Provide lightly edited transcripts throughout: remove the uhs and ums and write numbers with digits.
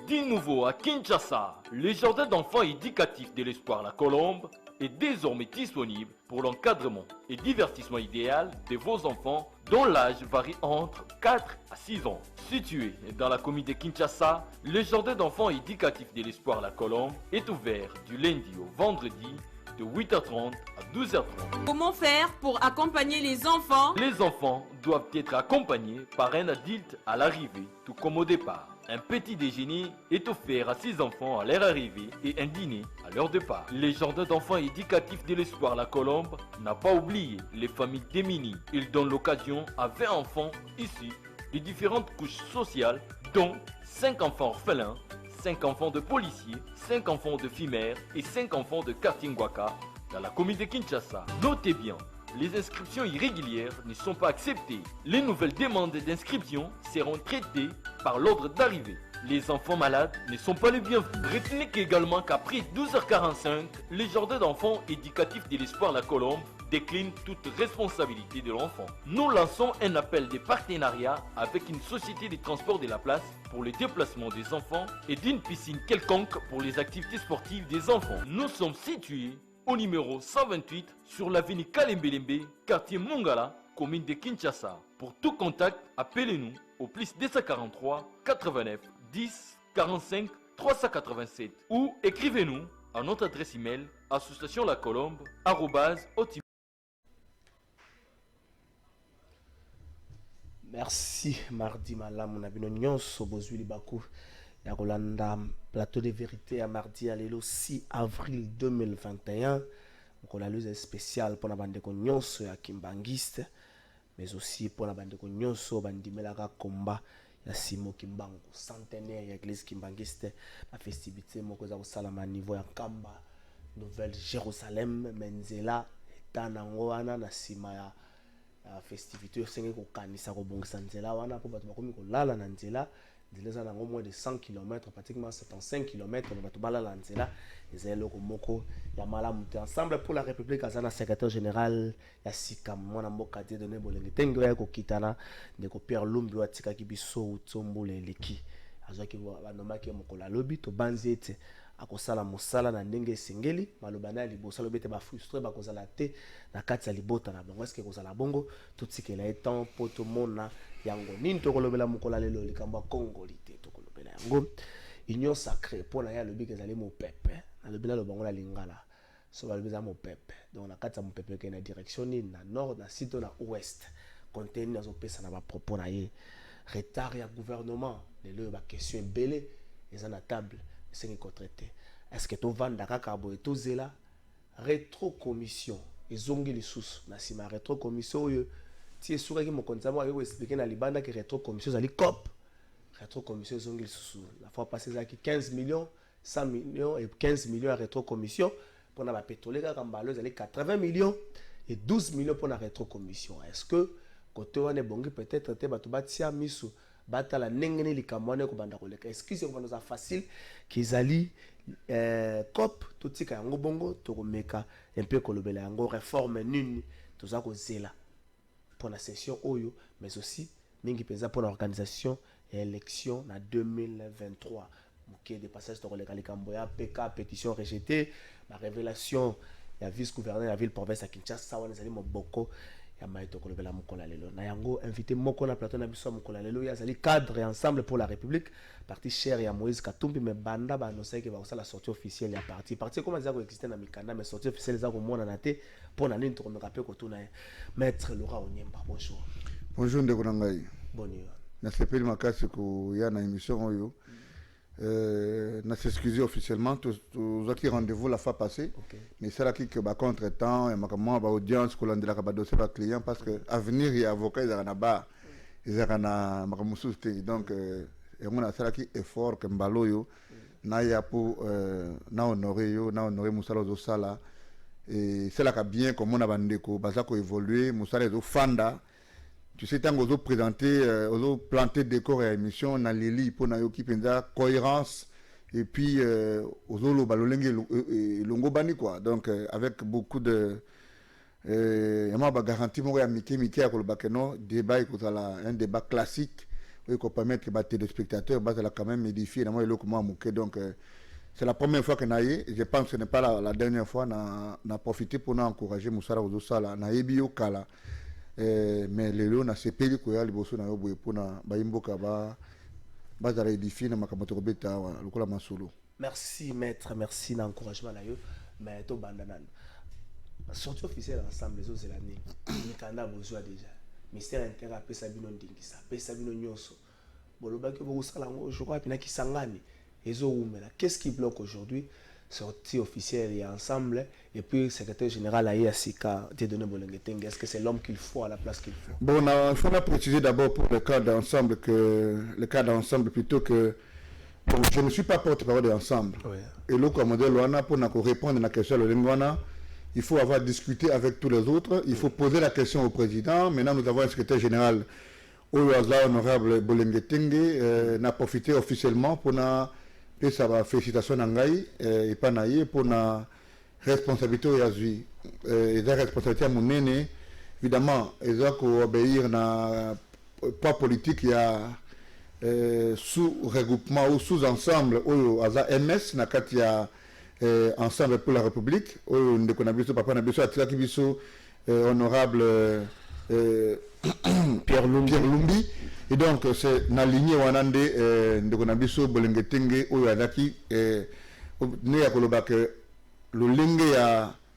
Dit nouveau à Kinshasa, le jardin d'enfants éducatif de l'Espoir La Colombe est désormais disponible pour l'encadrement et divertissement idéal de vos enfants dont l'âge varie entre 4 à 6 ans. Situé dans la commune de Kinshasa, le jardin d'enfants éducatif de l'Espoir La Colombe est ouvert du lundi au vendredi de 8h30 à 12h30. Comment faire pour accompagner les enfants? Les enfants doivent être accompagnés par un adulte à l'arrivée, tout comme au départ. Un petit déjeuner est offert à 6 enfants à leur arrivée et un dîner à leur départ. Le jardin d'enfants éducatif de l'Espoir La Colombe n'a pas oublié les familles démunies. Il donne l'occasion à 20 enfants issus de différentes couches sociales, dont 5 enfants orphelins, 5 enfants de policiers, 5 enfants de FIMER et 5 enfants de Kartingwaka dans la commune de Kinshasa. Notez bien, les inscriptions irrégulières ne sont pas acceptées. Les nouvelles demandes d'inscription seront traitées par l'ordre d'arrivée. Les enfants malades ne sont pas les bienvenus. Retenez également qu'après 12h45, les jardins d'enfants éducatifs de l'Espoir La Colombe décline toute responsabilité de l'enfant. Nous lançons un appel de partenariat avec une société de transport de la place pour le déplacement des enfants et d'une piscine quelconque pour les activités sportives des enfants. Nous sommes situés au numéro 128 sur l'avenue Kalembelembe, quartier Mongala, commune de Kinshasa. Pour tout contact, appelez-nous au plus 243 89 10 45 387 ou écrivez-nous à notre adresse email associationlacolombe@hotmail. Merci mardi malamu na bino nyonso bozwi libaku ya kolanda plateau de vérité à mardi à lelo 6 avril 2021 mokolo luse spécial pour na bandeko nyonso ya kimbangiste mais aussi pour na bandeko nyonso bandimelaka komba ya Simo Kimbangu centenaire ya église kimbangiste la festivité moko za kosalama niveau ya Kamba Nouvelle Jérusalem Menzela etanango wana na sima ya festivité osenge kokanisa kobongisa nzela wana po bato bakomi kolala na nzela nzela nango moins de 100 km pratiquement 75 km bato balala nzela ezali loko moko ya malamu te ensemble pour la république azana secrétaire général ya sika mwana mboka te donné bolenge tengo ya kokitana ndeko Pierre Lumbi watikaki biso utsombola eleki azwaki banomaki mokola lobi to banzi ete akosala mosala na ndenge esengeli maloba na liboso lobi ete bafrustre bakozala te na kati ya libota na bango eske kozala bongo totikela etan po tomona yango nini tokolobela mokola lelo likambo ya kongoli te tokolobela yango union sacrée mpo na ye alobi kezali mopepe alobi na lobango na lingala so balobi eza mopepe donc na kati ya mopepe ke na direction nini na nord na sud to na ouest konte nini azopesa na bapropos na ye retard ya gouvernement lelo bakestion ebele eza na table esengi kotraite est-ce que tovanda kaka boye tozela rétro commission ezongi lisusu na nsima rétro commission oyo ti esukaki mokonzi moko ayoki koexplike na libanda ke rétro commission ezali cop rétro commission ezongi lisusu la fois passé ezalaki 15 millions 100 millions et 15 millions ya rétro commission mpona bapétrole kaka mbalo ezali 80 millions et 12 millions mpona rétro commission est-ce que kote wana ebongi peut-être te bato batia miso batala ndenge nini likambo wana ekobanda koleka excuse ekobanda za facile kizali cop totika yango bongo tokomeka mpe kolobela yango réforme nini toza kozela mpona session oyo mais aussi mingi mpenza mpona organisation ya élection na 2023 moke de passage tokoleka likambo ya pk pétition rejetée la révélation ya vice-gouverneur ya ville province ya Kinshasa wana ezali moboko ya maito kolobela mokola lelo na yango invité moko na plateau na biso mokola lelo ya zali cadre et ensemble pour la république parti cher ya Moïse Katumbi mais banda ba annoncé que va la sortie officielle ya parti comment ça exister na mikanda mais sortie officielle za ko mona na te pour na nini to me rappeler ko tuna maître Laura Onyemba bonjour ndeko nangai bonjour na sepeli makasi ko ya na émission oyo na s'excuser officiellement tous qui rendez-vous la fois passée mais c'est là que ba contre-temps et makamwa ba audience ko landela ka ba dossier ba client parce que avenir et avocat ils na ba ils na makamususte donc et on a ça qui effort que mbaloyo na ya pour na honorer musala zo sala et c'est là que bien comme on a bandeko baza ko évoluer musala zo fanda. Tu sais, tant qu'on présenter, on planter décor et émission, on a l'élite pour na yoki penza cohérence et puis on a longo bani quoi. Donc avec beaucoup de moi ba garantie moi ya miki à kolobakeno débat écoute un débat classique il faut permettre que les téléspectateurs soient quand même édifiés. Donc, c'est la première fois que je pense que ce n'est pas la dernière fois qu'on a profité pour nous encourager Moussala Ouzosala, na Ebio Kala. Mais les lois, c'est payé pour les bosses pour édifier na makamotobeta lokola masolo. Merci maître, merci d'encouragement là mais to bandanan. Sortie officielle ensemble les autres l'année. Mikanda besoin déjà. Ministère intérieur pe sabino ndingisa, pe sabino nyonso. Boloba ke bo sala ngo je crois pina ki sangani. Ezo umela. Qu'est-ce qui bloque aujourd'hui? Sortie officielle et ensemble et puis secrétaire général à Sika Dieudonné Bolenge-Tengue. Est-ce que c'est l'homme qu'il faut à la place qu'il faut? Bon, il faut préciser d'abord pour le cas d'ensemble plutôt que bon, je ne suis pas porte-parole de l'ensemble. Oui. Et là, comme modèle pour répondre à la question de l'Engwana, il faut avoir discuté avec tous les autres, il faut poser la question au président. Maintenant, nous avons un secrétaire général, honorable Bolenge-Tengue, n'a profité officiellement pour et ça va félicitations Nangaï et Panaï pour la responsabilité et la responsabilité à mon aîné. Évidemment, ils doivent obéir à poids politique, il y a sous-regroupement ou sous-ensemble ou à MS, il y a ensemble pour la République, où honorable Pierre Lumbi. Et donc, c'est dans la lignée Wanande de Konabiso Bolenge-Tengue ou Yadaki, ne yakoloba que le Lenge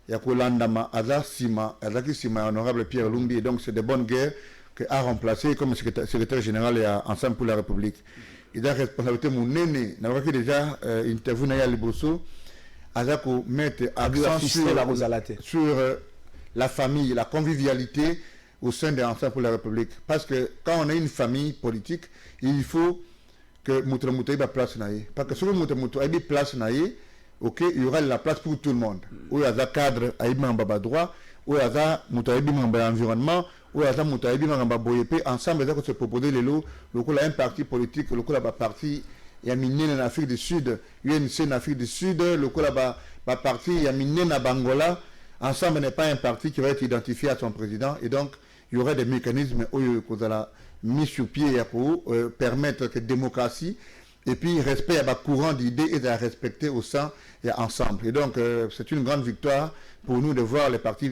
ya Kolandama Aza Sima, Azaki Sima, honorable Pierre Lumbi. Et donc, c'est de bonnes guerres qu'a remplacé comme secrétaire général et Ensemble pour la République. Il a responsabilité mon aîné, n'a pas déjà interview Naya Liboso, Azako mettre accent sur la famille, la convivialité au sein de l'Ensemble pour la République. Parce que quand on a une famille politique, il faut que Moutoumoutou ait place naïe. Parce que si Moutoumoutou ait place naïe, ok, il y aura la place pour tout le monde. Où il y a un cadre, il y a un droit, où il y a un environnement, où il y a un boyepé. Ensemble, il faut se proposer les lots. Il y a un parti politique, il y a un parti, il y a miné en Afrique du Sud, UNC en Afrique du Sud, il y a un parti, il y a miné en Bangola. Ensemble n'est pas un parti qui va être identifié à son président. Et donc, il y aurait des mécanismes qu'on a mis sur pied pour permettre que démocratie et puis respect à la courant d'idées et de la respecter au sein et ensemble. Et donc, c'est une grande victoire pour nous de voir les partis,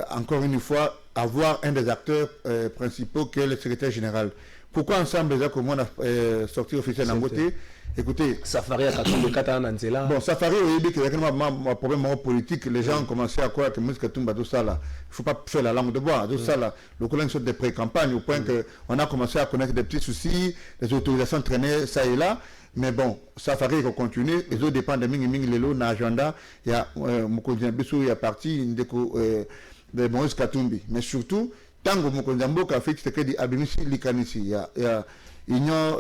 encore une fois, avoir un des acteurs principaux qui est le secrétaire général. Pourquoi ensemble, déjà, comme on a sorti officiellement en beauté? Écoutez, Safari a de Katananzela. Bon, Safari, il dit qu'il y a un problème politique. Les gens ont commencé à croire que Moussa Toumba, tout ça là, il ne faut pas faire la langue de bois. Tout ça là, le collègue sont des pré-campagnes au point qu'on a commencé à connaître des petits soucis, les autorisations traînaient ça et là. Mais bon, Safari va continuer. Les autres dépendent de Ming Lelo, na agenda. Il y a Moukondiambissou, il y a parti de Moïse Katumbi. Mais surtout, tant que Moukondiambo a fait ce qu'il dit Abimisi Likanisi, il y a Union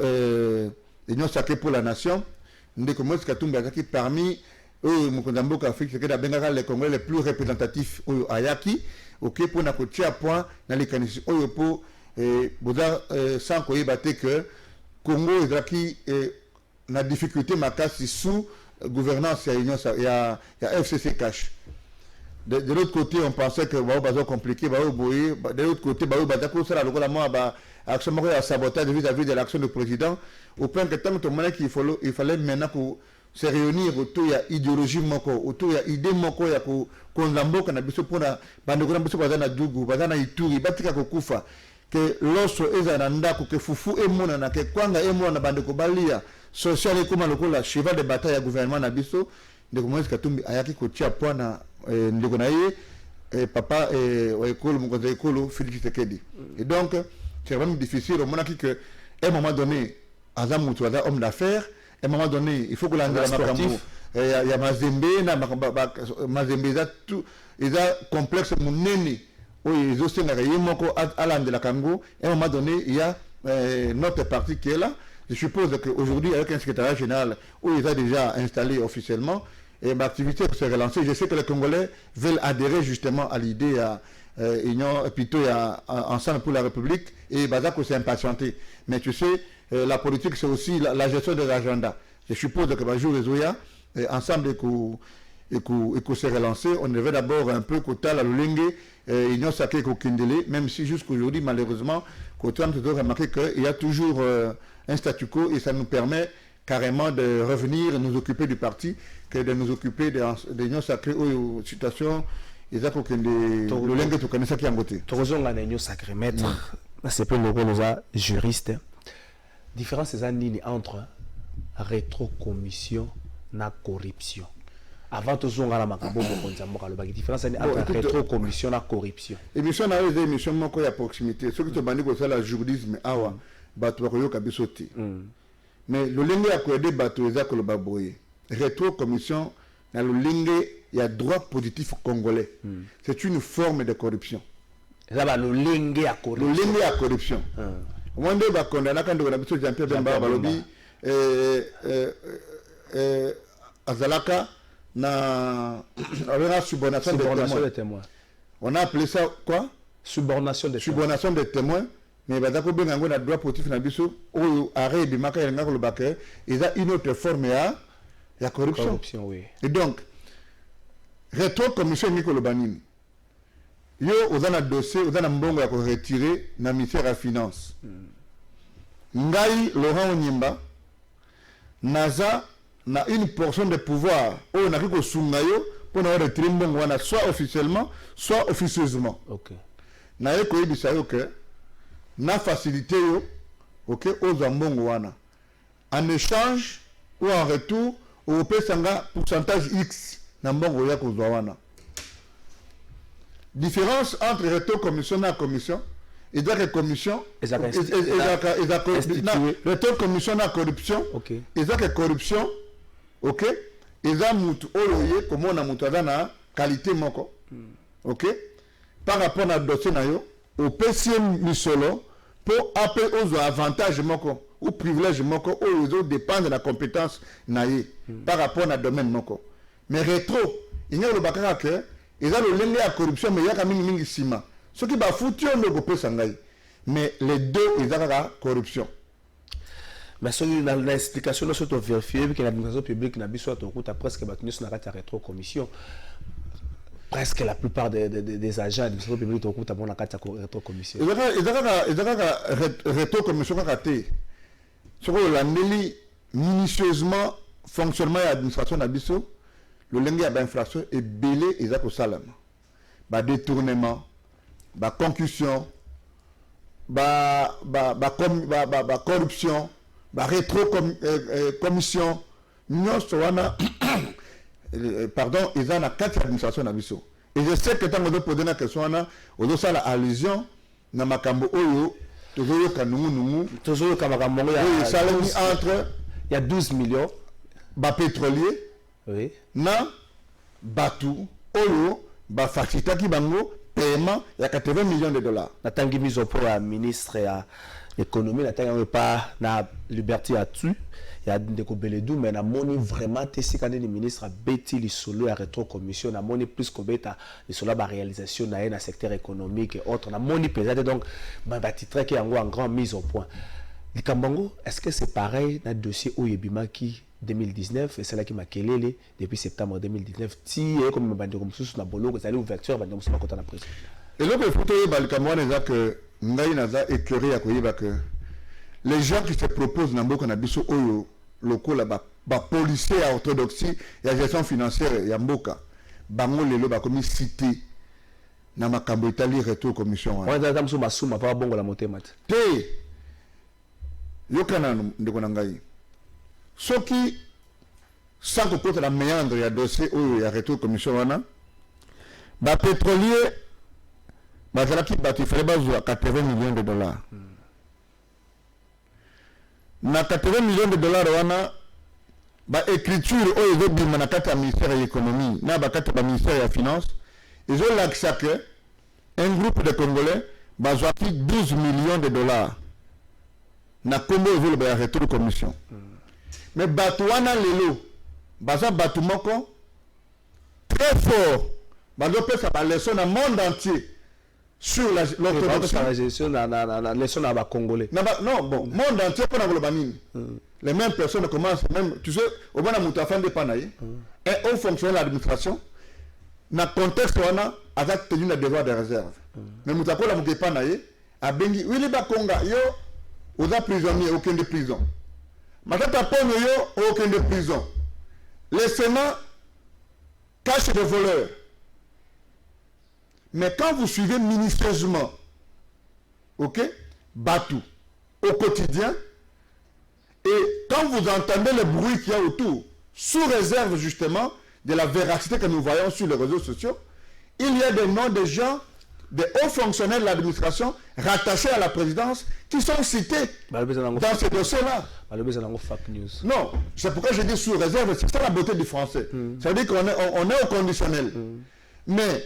sacrée pour la nation, Moïse Katumbi parmi eux, Moukondiambo a fait ce qu'il a les Congolais les plus représentatifs au Ayaki, ok, pour n'a coûté à point dans les Likanisi. Pour sans qu'on y batte que Congo est la difficulté macasse sous gouvernance, il y a FCC cash. De l'autre côté, on pensait que c'était compliqué. De l'autre côté, il sabotage vis-à-vis de l'action du président. Au point que tant que il fallait maintenant se réunir autour de l'idéologie, autour de l'idée, que lorsque que Fufu et Mona, que Kwanga et Mona, Bandekobalia, social et comme le cheval de bataille à gouvernement Nabiso, de Moïse Katumbi, Ayaki Kotia Poana, Ndegonaye, papa et Oekolo, Moukolo, Félix Tshisekedi. Et donc, c'est vraiment difficile au moment que, à un moment donné, Azam Moutouada, homme d'affaires, à un moment donné, il faut que l'on il y a Mazembe, il y a complexe Mouneni. Oui, ils ont aussi à l'an de la Congo. Et à un moment donné, il y a notre parti qui est là. Je suppose qu'aujourd'hui, avec un secrétariat général où ils ont déjà installé officiellement, et ma activité s'est relancée. Je sais que les Congolais veulent adhérer justement à l'idée à Union, plutôt à Ensemble pour la République, et Bazako s'est impatienté. Mais tu sais, la politique, c'est aussi la gestion de l'agenda. Je suppose que Bajou Rezoya, ensemble, et qu'on s'est relancé, on devait d'abord un peu côté la Lulenge, Union Sacrée Kokindele, même si jusqu'aujourd'hui, malheureusement, côté on peut remarquer qu'il y a toujours un statu quo et ça nous permet carrément de revenir nous occuper du parti que de nous occuper des unions sacrées ou situations et ça que le langue tu connais ça qui est en côté tozonga na union sacrée maître c'est pas le rôle des juristes différence c'est nini entre rétrocommission na corruption avant tozonga na makambo bokonza mboka lobaki différence entre rétrocommission na corruption émission na les émissions moko ya proximité ce qui te bandi ko ça la juridisme awa bato ba koyoka biso te mais le lingue ya ko aider bato eza ko loba boye rétrocommission na le lingue ya droit positif congolais c'est une forme de corruption ça va le lingue ya corruption le lingue ya corruption wande ba condamna quand on a biso Jean-Pierre Bemba balobi azalaka na subornation des témoins. On a appelé ça quoi? Subornation des témoins. Mais badako bengango na droit positif na biso ou arrêt de maka yenga ko lobaka ils a une autre forme ya corruption. Oui. Et donc rétro commission ni ko lobanini. Yo ozana dossier ozana mbongo ya ko retirer na ministère ya finance. Ngai Laurent Onyimba naza na une portion de pouvoir on a ko sungayo pour na retirer mbongo wana soit officiellement soit officieusement. OK. Na yeko yebisa yo que na facilité yo OK aux mbongo wana en échange ou en retour au pesanga pourcentage X na mbongo ya ko wana. Différence entre réto commission na commission et donc commission réto commission na corruption OK et donc corruption OK eza mutu oyoye comme na mutu na qualité moko OK par rapport à dossier na yo au PCM misolo pour appeler aux avantages moko ou privilèges moko ou les autres dépendent de la compétence na ye par rapport à domaine moko mais rétro il y a le bakaka que ils ont le lien à la corruption mais il y a quand même mingi sima ce qui va foutu on ne peut pas mais les deux ils ont la corruption. Mais sur l'explication nous sommes vérifiés que l'administration publique n'a pas soit au presque battu sur la rétro commission presque la plupart des agents de l'administration publique au cours la rétro commission. Ils ont rétro commission raté sur la minutieusement fonctionnement de l'administration d'Abisso le lingue à l'infraction est belé et au salam ba détournement ba concussion ba corruption ba rétro commission nous soana pardon ils ont la quatre administration d'Abisso et je sais que tant que poser la question na ozo sala allusion na makambo oyo toujours kanungu toujours kamakambo ya salami entre il y a 12 millions ba pétrolier oui na batu oyo ba facilitaki bango paiement ya 80 millions de dollars natangi mise au point à ministre ya économie natangi pas na liberté à tu ya ndeko Beledou mais na moni vraiment tesika ni ministre a beti li solo ya rétro commission na moni plus ko beta li solo ba réalisation na na secteur économique et autres na moni pesate donc ba titre qui en grand mise au point likambango est-ce que c'est pareil na dossier oyebimaki 2019 et c'est là qui m'a kelele depuis septembre 2019 ti comme bande comme sous na bolo que ça l'ouverture bande comme ça côté na président et donc il faut que balikamwa neza que ngai naza écœuré ya koyeba que les gens qui se proposent na mboka na biso oyo lokola ba policier à orthodoxie et gestion financière ya mboka bango lelo ba komi cité na makambo itali retour commission on a tamso masuma pa bongo la motema te yokana ndeko na ngai soki sans que la méandre ya dossier oyo ya retour commission wana ba pétrolier bazalaki bato ifale bazwa 80 millions de dollars na 80 millions de dollars wana ba écriture oyo ezobima na kati ya ministère ya économie na bakati ba ministère ya finance ezolakisa que un groupe de congolais bazwaki 12 millions de dollars na kombo ezoloba ya retour commission mais bato wana lelo baza bato moko très fort bazopesa ba leçon na monde entier sur l'orthodoxie la gestion la leçon à ba congolais non bon monde entier pour na nini les mêmes personnes commencent même tu sais au moins mutu afande pa na ye et au fonctionnaire de l'administration na contexte wana aka tenu na devoir de réserve mais mutu akola mutu pa na ye abengi Willy Bakonga yo oza prisonnier aucun de prison Matata Ponyo yo aucun de prison le Sénat cache des voleurs mais quand vous suivez minutieusement ok Batou au quotidien et quand vous entendez le bruit qu'il y a autour sous réserve justement de la véracité que nous voyons sur les réseaux sociaux, il y a des noms de gens, des hauts fonctionnaires de l'administration rattachés à la présidence qui sont cités dans ces dossiers-là. Non, c'est pourquoi je dis sous réserve, c'est ça la beauté du français. Ça veut dire qu'on est au conditionnel. Mais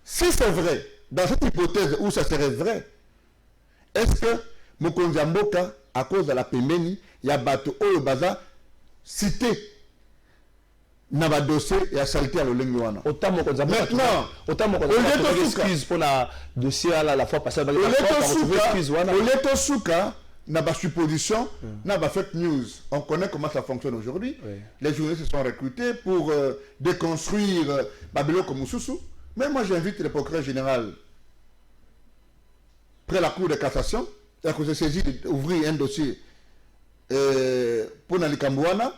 si c'est vrai, dans cette hypothèse où ça serait vrai, est-ce que Mokonzi Mboka, à cause de la Pembeni, il y a Bato Oyo Baza cité na ba dossier et a salté à l'Olengwana. Autant excuse pour la dossier à la fois passée. Oleto Souka n'a pas supposition, n'a pas fake news. On connaît comment ça fonctionne aujourd'hui. Oui. Les journalistes se sont recrutés pour déconstruire Babylone comme Moussoussou. Mais moi j'invite le procureur général près la cour de cassation, que je saisis d'ouvrir un dossier pour Nali Kambouana,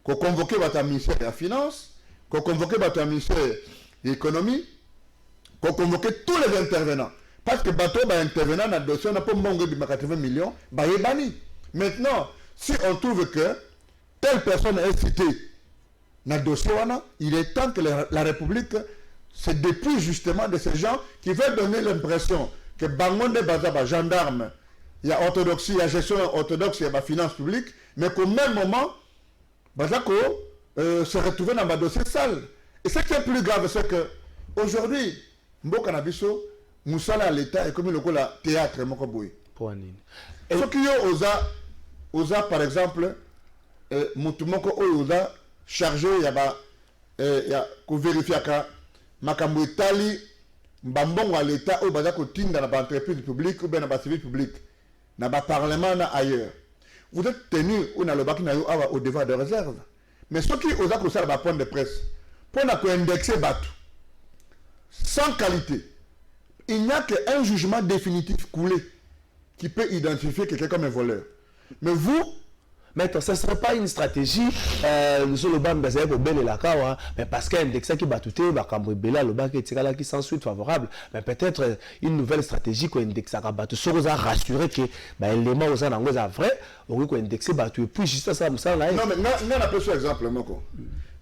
qu'on convoque votre ministère de la Finance, qu'on convoque votre ministère de l'Économie, qu'on convoque tous les intervenants. Parce que bateau va intervenir dans le dossier, on n'a pas de 80 millions, bah il est banni. Maintenant, si on trouve que telle personne est citée dans le dossier, il est temps que la République se dépouille justement de ces gens qui veulent donner l'impression que Bangonde Bazaba, gendarme, il y a orthodoxie, il y a gestion orthodoxe, il y a la finance publique, mais qu'au même moment, Bazako se retrouve dans un dossier sale. Et ce qui est plus grave, c'est que aujourd'hui, Mboka Nabiso, Moussala à l'État est comme le théâtre Mokoboui. Et ce qui est osa par exemple, Moutumoko osa chargé, il y a vérifier que Makambo Itali, Mbambongo à l'État, ou Bazako Tinda dans l'entreprise publique ou bien dans le civil public, dans le Parlement ailleurs. Vous êtes tenu au devoir de réserve. Mais ce qui est osé la point de presse, pour indexer Batou, sans qualité, il n'y a qu'un jugement définitif coulé qui peut identifier quelqu'un comme un voleur. Mais vous, maintenant, ce ne serait pas une stratégie, nous sommes le banc mais parce qu'index qui bat tout, qui sans suite favorable, mais peut-être une nouvelle stratégie qu'on indexe à battu, sur rassurer que l'élément aux anglais vrai, on peut indexer battu, et puis juste ça, ça là. Non, mais on a peu exemple, Moko.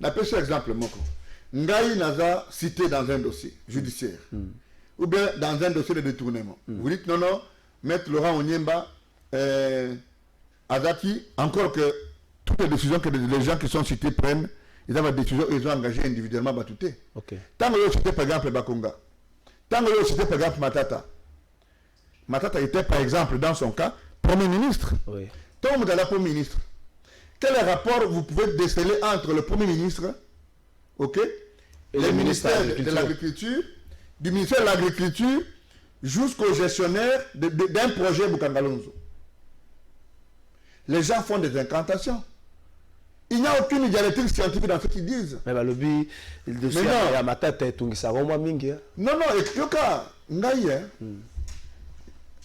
On a peu exemple, Moko. Ngaï Naza cité dans un dossier judiciaire, ou bien dans un dossier de détournement. Vous dites non, non, Maître Laurent Onyemba, Azaki, encore que toutes les décisions que les gens qui sont cités prennent, ils ont des décisions, ils ont engagé individuellement Batouté. Okay. Tant que vous citez par exemple Bakonga, tant que vous citez par exemple Matata était par exemple dans son cas Premier ministre. Oui. Tant que vous êtes Premier ministre, quel rapport vous pouvez déceler entre le Premier ministre, ok, et le ministère de l'Agriculture, du ministère de l'Agriculture jusqu'au gestionnaire d'un projet Bukangalonzo? Les gens font des incantations. Il n'y a aucune dialectique scientifique dans ce qu'ils disent. Mais le but, il doit faire ma tête, tout ça, non, non, et Yoka,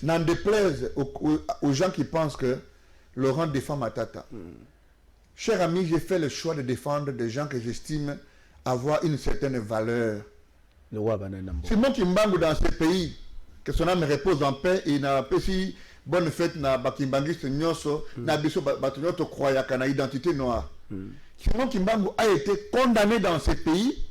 n'en déplaise aux gens qui pensent que Laurent défend Matata. Cher ami, j'ai fait le choix de défendre des gens que j'estime avoir une certaine valeur. C'est moi qui m'bangue dans ce pays, que son âme repose en paix et n'a pas si bonne fête na bakimbangiste nyoso na biso batonyoto croya kana identité noire. Simon Kimbangu a été condamné dans ce pays,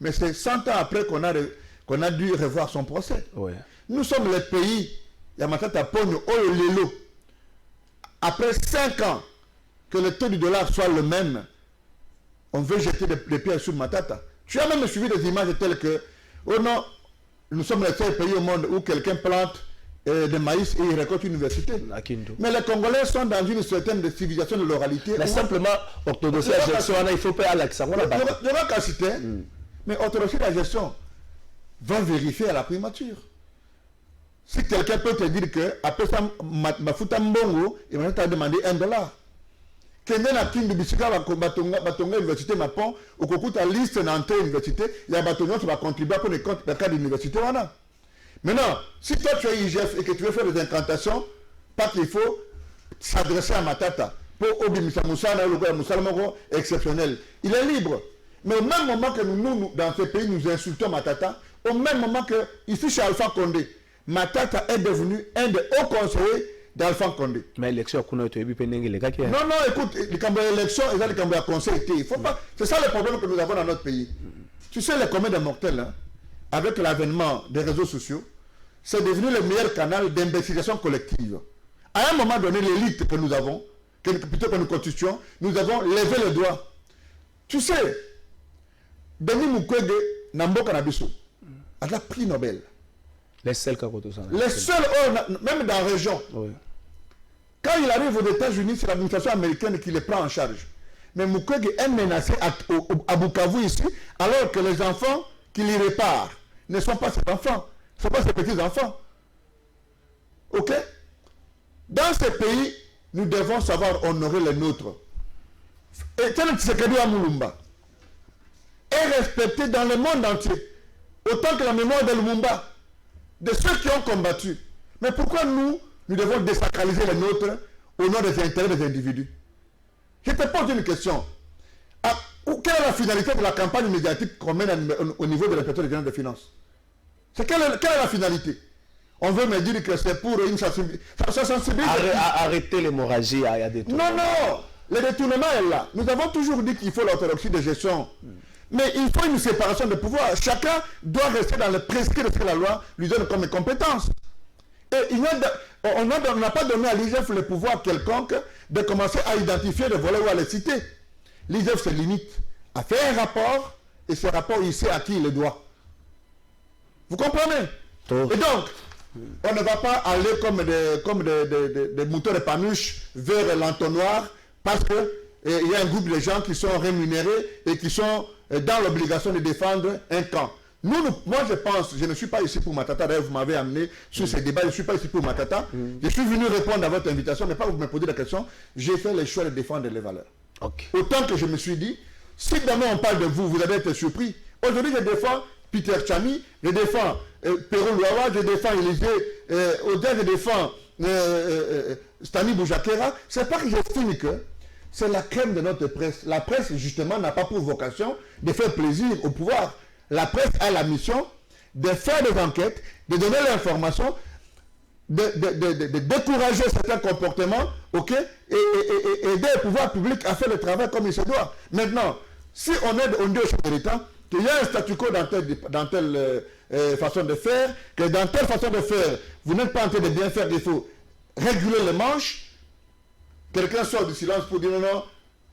mais c'est 100 ans après qu'on a dû revoir son procès. Ouais. Nous sommes le pays, Yamatata Ponyo, Oyo Lelo. Après 5 ans que le taux du dollar soit le même, on veut jeter des pierres sur Matata. Tu as même suivi des images telles que, oh non, nous sommes le seul pays au monde où quelqu'un plante de maïs et il récolte une université. Mais les Congolais sont dans une certaine civilisation de l'oralité. Mais simplement, orthodoxie la gestion, il faut pas aller il n'y aura qu'à citer, mais orthodoxie la gestion va vérifier à la primature. Si quelqu'un peut te dire que, après ça, ma fouta mbongo, il va te demander $1. Kenya na kindu bisika batonga université mapon, au cours de la liste d'entrée université, il y a batonga qui va contribuer pour les comptes de cas d'université. Maintenant, si toi tu es IGF et que tu veux faire des incantations, pas qu'il faut s'adresser à Matata pour Obi Moussana, exceptionnel. Il est libre. Mais au même moment que nous, dans ce pays, nous insultons Matata, au même moment que, ici chez Alpha Condé, Matata est devenu un des hauts conseillers d'Alpha Condé. Mais l'élection, non, non, écoute, l'élection, les conseil. C'est ça le problème que nous avons dans notre pays. Tu sais, les communs des mortels, hein, avec l'avènement des réseaux sociaux, c'est devenu le meilleur canal d'investigation collective. À un moment donné, l'élite que nous avons, plutôt que nous constituons, nous avons levé le doigt. Tu sais, Denis Mukwege, Namboka Nabiso, a le prix Nobel. Les seuls, même dans la région. Oui. Quand il arrive aux États-Unis, c'est l'administration américaine qui les prend en charge. Mais Mukwege est menacé à Bukavu ici, alors que les enfants qui les réparent ne sont pas ses enfants, ne sont pas ses petits-enfants. Ok? Dans ces pays, nous devons savoir honorer les nôtres. Et tel Tshisekedi Amulumba est respecté dans le monde entier, autant que la mémoire de Lumumba, de ceux qui ont combattu. Mais pourquoi nous devons désacraliser les nôtres au nom des intérêts des individus? Je te pose une question. Quelle est la finalité de la campagne médiatique qu'on mène au niveau de l'inspecteur général des finances? Quelle est la finalité? On veut me dire que c'est pour une sensibilité. Arrêter l'hémorragie, il y a des trucs. Non, le détournement est là. Nous avons toujours dit qu'il faut l'orthodoxie de gestion. Mais il faut une séparation de pouvoir. Chacun doit rester dans le prescrit de ce que la loi lui donne comme compétence. Et on n'a pas donné à l'IGF le pouvoir quelconque de commencer à identifier les volets ou à les citer. L'IGF se limite à faire un rapport, et ce rapport, il sait à qui il le doit. Vous comprenez? Et donc, on ne va pas aller comme des moutons de panuche vers l'entonnoir parce qu'il y a un groupe de gens qui sont rémunérés et qui sont dans l'obligation de défendre un camp. Moi je pense, je ne suis pas ici pour Matata, d'ailleurs vous m'avez amené sur ces débats, je ne suis pas ici pour Matata. Je suis venu répondre à votre invitation, mais pas vous me poser la question. J'ai fait le choix de défendre les valeurs. Okay. Autant que je me suis dit, si demain on parle de vous, vous allez être surpris. Aujourd'hui je défends Peter Chani, je défends Perron Louawa, je défends Élysée, Odin, je défends Stani Boujakera. C'est pas que j'estime que c'est la crème de notre presse. La presse, justement, n'a pas pour vocation de faire plaisir au pouvoir. La presse a la mission de faire des enquêtes, de donner l'information, de décourager certains comportements, ok, et aider le pouvoir public à faire le travail comme il se doit. Maintenant, si on dit au chef de l'État qu'il y a un statu quo dans telle façon de faire, que dans telle façon de faire, vous n'êtes pas en train de bien faire, il faut réguler les manches. Quelqu'un sort du silence pour dire non,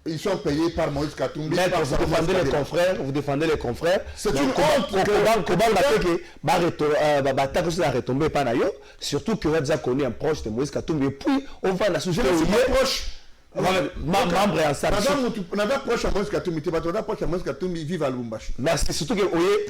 ils sont payés par Moïse Katumbi. Vous défendez les confrères. C'est une honte surtout que vous avez connu un proche de Moïse Katumbi. Et puis, on va la société proche. Membre et ensemble. On a proche à Moïse Katumbi. Tu vas proche à Moïse Katumbi, vive à Lubumbashi. Merci. Surtout que vous voyez,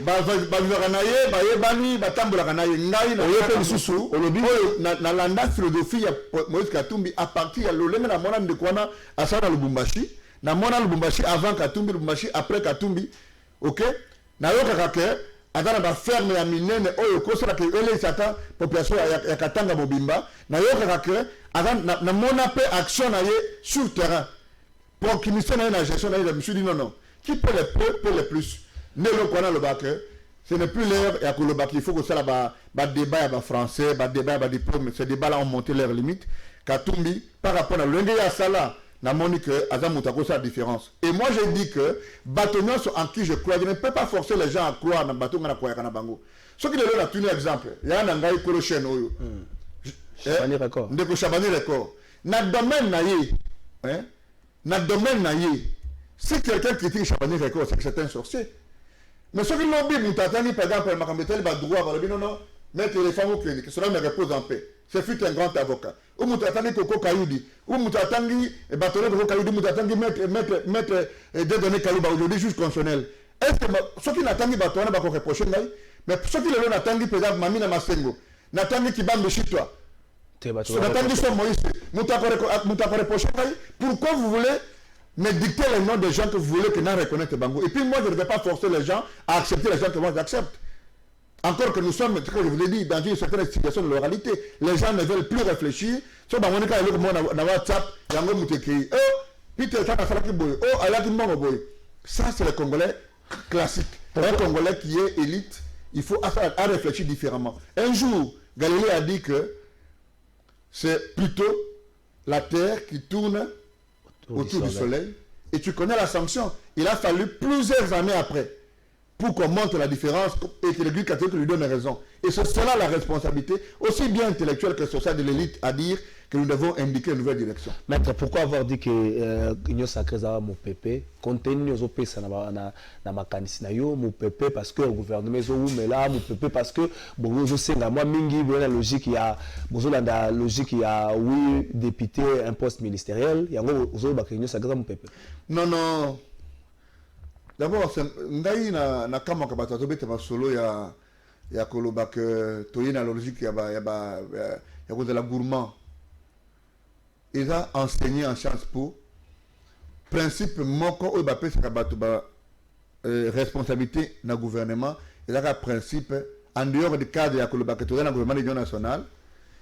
na philosophie Moïse Katumbi à partir de l'olème na mona de kwana asana Lubumbashi na mona Lubumbashi avant Katumbi, Lubumbashi après Katumbi, ok, na yoka kake agana ba ferme ya minene oyo kosala ke ele sata population ya Katanga Mobimba na yoka kake agana na mona pe action na ye sur terrain pour qui mission na gestion na ye. Je me suis dit non, qui peut le peu peut le plus ne le kwana le bac. Ce n'est plus l'heure et à Kouloba qu'il faut que ça va débat à français, va débat à diplôme. Ces débats-là ont monté leurs limites. Katumbi, par rapport à l'Inde à Sala, n'a montré que Azam Moutako, c'est la différence. Et moi, je dis que bâtonneurs en qui je crois, je ne peux pas forcer les gens à croire dans bâton à croire à Bango. Ce qui est là, tu as un exemple. Il y a un angai Kolochen. Chabani record. Ndeko Chabani record. Dans le domaine naïe, dans le domaine naïe, si quelqu'un critique Chabani record, c'est que c'est un sorcier. Mais ce qui l'ont dit, Moutatani, par exemple, il va droit, il va non, mettre les femmes au clinique, cela me repose en paix. Ce fut un grand avocat. Ou Moutatani Koko Kayoudi, ou Moutatani, bâtonnet de Kayoudi, Moutatani, mettre des données Kalouba, aujourd'hui, juge constitutionnel. Est-ce que ceux qui n'attendent pas, on va reprocher, mais ceux qui n'attendent pas, Mamina Masengo, n'attendent qui bambent chez toi. N'attendent pas Moïse, Moutako reprocher, pourquoi vous voulez mais dicter les noms des gens que vous voulez que nous reconnaissent Bango. Et puis moi, je ne vais pas forcer les gens à accepter les gens que moi j'accepte. Encore que nous sommes, comme je vous l'ai dit, dans une certaine situation de l'oralité. Les gens ne veulent plus réfléchir. Si on a WhatsApp, il y a un mot qui écrit, oh, Peter, ça, c'est le Congolais classique. Un Congolais qui est élite, il faut à réfléchir différemment. Un jour, Galilée a dit que c'est plutôt la Terre qui tourne autour du Soleil. Et tu connais la sanction. Il a fallu plusieurs années après pour qu'on montre la différence et que l'Église catholique lui donne raison. Et c'est cela la responsabilité, aussi bien intellectuelle que sociale de l'élite, à dire que nous devons indiquer une nouvelle direction. Maître, pourquoi avoir dit que l'Union sacrée a mon pépé, compte tenu de ce na makanisi na yo mon pépé parce que le gouvernement est là, mon pépé parce que bon je sais moi mingi la logique il y a la logique il y a 8 députés un poste ministériel, il y a l'Union sacrée mon pépé. Non. D'abord, ngai na kama kabata tobete masolo ya koloba que toyena logique ya de la gourmand. Ils ont enseigné en Sciences Po principe moko obape sakabato ba responsabilité na gouvernement et là principe en dehors du cadre ya koloba que toyena gouvernement de l'Union nationale.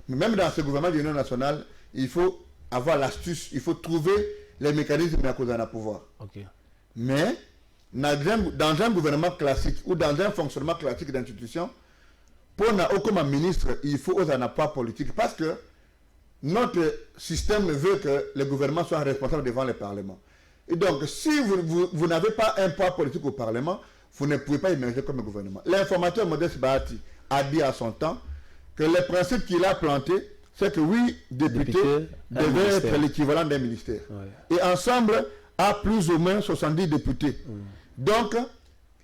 Mais même dans ce gouvernement de l'Union nationale, il faut avoir l'astuce, il faut trouver les mécanismes à cause d'un pouvoir. Okay. Mais dans un gouvernement classique ou dans un fonctionnement classique d'institution, pour aucun ministre, il faut un apport politique parce que notre système veut que le gouvernement soit responsable devant le Parlement. Et donc, si vous n'avez pas un poids politique au Parlement, vous ne pouvez pas émerger comme gouvernement. L'informateur Modeste Bahati a dit à son temps que le principe qu'il a planté, c'est que 8 députés devaient être l'équivalent d'un ministère. Ouais. Et ensemble, à plus ou moins 70 députés. Donc,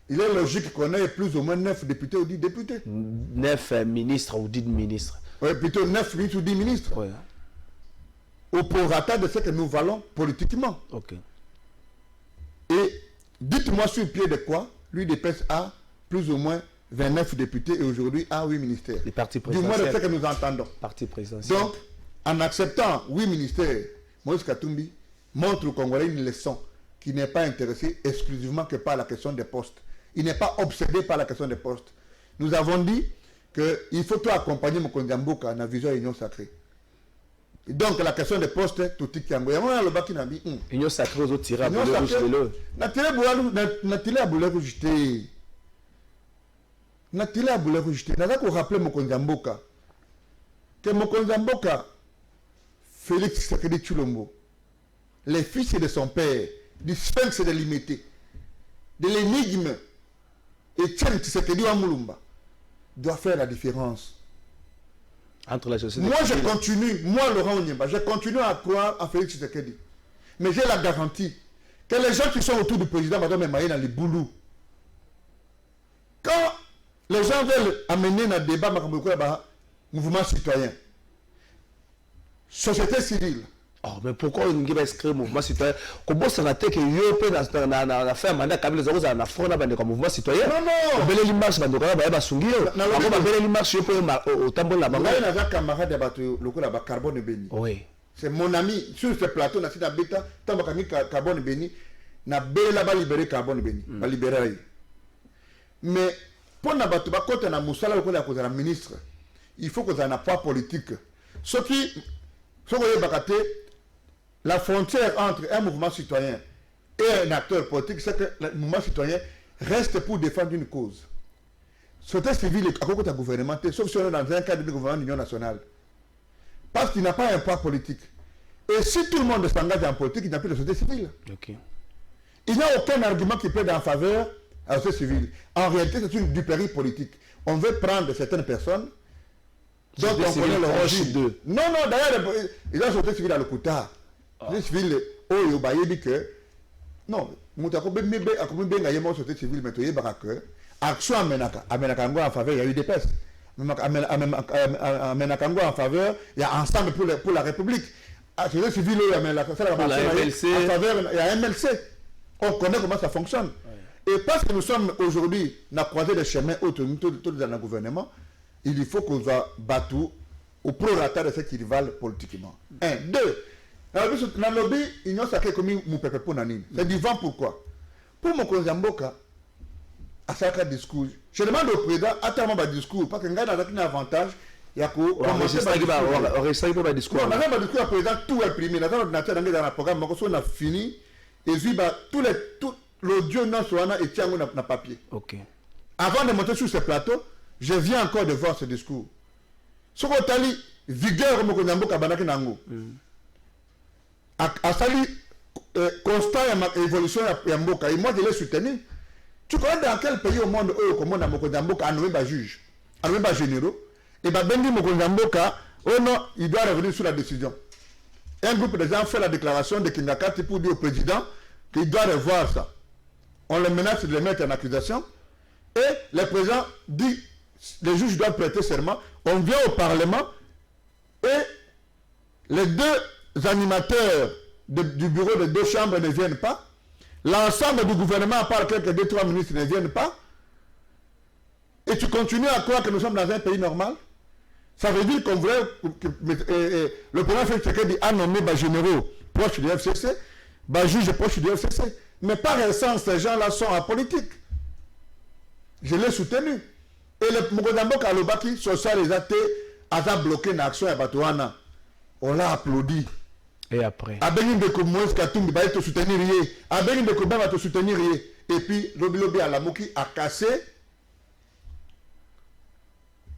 il est logique qu'on ait plus ou moins 9 députés ou 10 députés. 9 ministres ou 10 ministres. Oui, plutôt 9 ministres ou 10 ministres. Ouais. Au prorata de ce que nous valons politiquement. Okay. Et dites-moi sur pied de quoi l'UDPS a plus ou moins 29 députés et aujourd'hui a 8 ministères. Les partis du moins de ce que nous entendons. Parti présidentiel. Donc, en acceptant 8 ministères, Moïse Katumbi montre aux Congolais une leçon qui n'est pas intéressé exclusivement que par la question des postes. Il n'est pas obsédé par la question des postes. Nous avons dit qu'il faut tout accompagner Mokonzi Mboka dans la vision de l'Union sacrée. Et donc la question des postes, tout est kiango. Il y a le baki nabi. L'Union sacrée aux autres tirés à boulet rouge de l'eau. N'a-t-il à boulet rouge jeté? N'a-t-il à boulet rouge jeté? N'a-t-il à rappeler Mokonzi Mboka que Mokonzi Mboka, Félix Tshisekedi Tshilombo, les fils de son père, du sphinx de l'imité, de l'énigme, et Tchène Tshisekedi Wamulumba, doit faire la différence. Entre la société. Moi, je continue, moi, Laurent Onyemba, je continue à croire à Félix Tshisekedi. Mais j'ai la garantie que les gens qui sont autour du président Madame Memaye dans les boulous, quand les gens veulent amener un débat, mouvement citoyen, société civile, oh, mais pourquoi on va inscrire mouvement citoyen? Comment ça n'a été que yo peut na faire mandat comme les autres na front na comme mouvement citoyen? Non non. Belle l'image bande ko ba basungio. Ako belle l'image yo peut au tambour la bango. Là il y a un camarade de lokola ba carbone béni. Oui. C'est mon ami sur ce plateau na sina beta tamba kami carbone béni na bela ba libérer carbone béni. Ba libérer. Mais pour na batu ba kota na musala lokola ko za ministre, il faut que ça n'a pas politique. Ce qui la frontière entre un mouvement citoyen et un acteur politique, c'est que le mouvement citoyen reste pour défendre une cause. Société civile est à côté de gouvernement, sauf si on est dans un cadre de gouvernement de l'Union nationale. Parce qu'il n'a pas un poids politique. Et si tout le monde s'engage en politique, il n'y a plus de société civile. Okay. Il n'y a aucun argument qui plaide en faveur à la société civile. En réalité, c'est une duperie politique. On veut prendre certaines personnes, donc on connaît leur origine. Non, d'ailleurs, ils ont société civile à l'Okuta. La société civile, oh, il dit que non, société civile, mais il que action amenakango en faveur, il y a eu des pestes. Amenakango en faveur, il y a Ensemble pour la République. La société civile, il y a un MLC. On connaît comment ça fonctionne. Et parce que nous sommes aujourd'hui dans la croisée des chemins autour dans le gouvernement, il faut qu'on soit battu au prorata de ce qui valent politiquement. 1, 2. Dans le lobby, il y a ça qui est comme mon peuple pour Nanine. C'est du vent pourquoi? Pour mon Mboka, à chaque discours. Je demande au président, attends mon discours, parce que nous avons un avantage. Il y a quoi? On enregistré pour le discours. On a un discours à président, tout imprimé. Nous avons un ordinateur dans le programme, on a fini. Et puis, tout l'audio non soit et tient dans papier. Ok. Avant de monter sur ce plateau, je viens encore de voir ce discours. Ce qu'on a dit, vigueur, à sali constat et évolution et Mboka. Et moi, je l'ai soutenu. Tu connais dans quel pays au monde où comment Mboka a nommé un juge, a nommé un généraux, et bien Bendy Mboka, oh non, il doit revenir sur la décision. Un groupe de gens fait la déclaration de Kindakati pour dire au président qu'il doit revoir ça. On le menace de le mettre en accusation. Et le président dit, les juges doivent prêter serment. On vient au Parlement et les deux animateurs du bureau des deux chambres ne viennent pas. L'ensemble du gouvernement, à part quelques 2-3 ministres, ne viennent pas. Et tu continues à croire que nous sommes dans un pays normal. Ça veut dire qu'on voulait le président Félix Tshisekedi a nommé des généraux proches du FCC, des juges proches du FCC. Mais par essence, ces gens-là sont apolitiques. Je l'ai soutenu. Et le Mokodambo Kalobaki, social les athées, a bloqué l'action à Batouana. On l'a applaudi. Et après? Abengin de Koumouès Katumbi va te soutenir. Abengin de Koumba va te soutenir. Et puis, Lobi Alamouki a cassé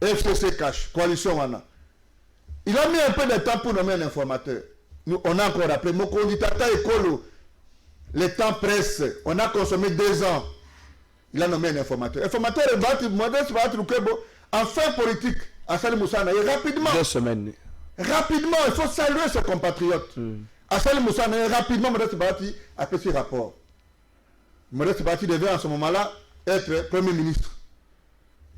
FCC Cash, coalition Wana. Il a mis un peu de temps pour nommer un informateur. Nous, on a encore appelé Mokondi Tata et Kolo. Le temps presse. On a consommé 2 ans. Il a nommé un informateur. Informateur est battu, modeste, va être en fin politique, à Salim Moussana. Et rapidement. 2 semaines. Rapidement, il faut saluer ses compatriotes. À Salim Moussana, rapidement, Modeste Bati a fait ce rapport. Modeste Bati devait en ce moment-là être Premier ministre.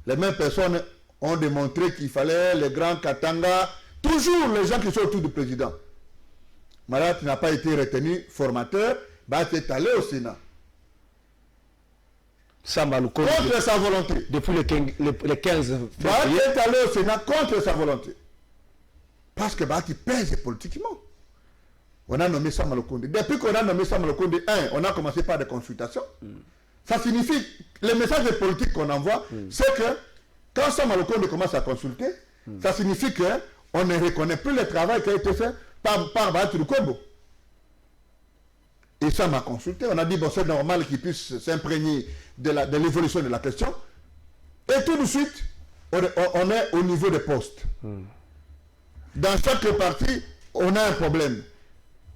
Les mêmes personnes ont démontré qu'il fallait les grands Katanga, toujours les gens qui sont autour du président. Marat n'a pas été retenu formateur, Bati est allé au Sénat. Contre sa volonté. Depuis le 15 février. Bati est allé au Sénat contre sa volonté. Parce que Bati pèse politiquement. On a nommé Sam Malokonde. Depuis qu'on a nommé Sam Malokonde, on a commencé par des consultations. Ça signifie, le message politique qu'on envoie, c'est que quand Sam Malokonde commence à consulter, ça signifie qu'on ne reconnaît plus le travail qui a été fait par Bati Lukombo. Et ça m'a consulté. On a dit, bon, c'est normal qu'il puisse s'imprégner de l'évolution de la question. Et tout de suite, on est au niveau des postes. Dans chaque partie, on a un problème.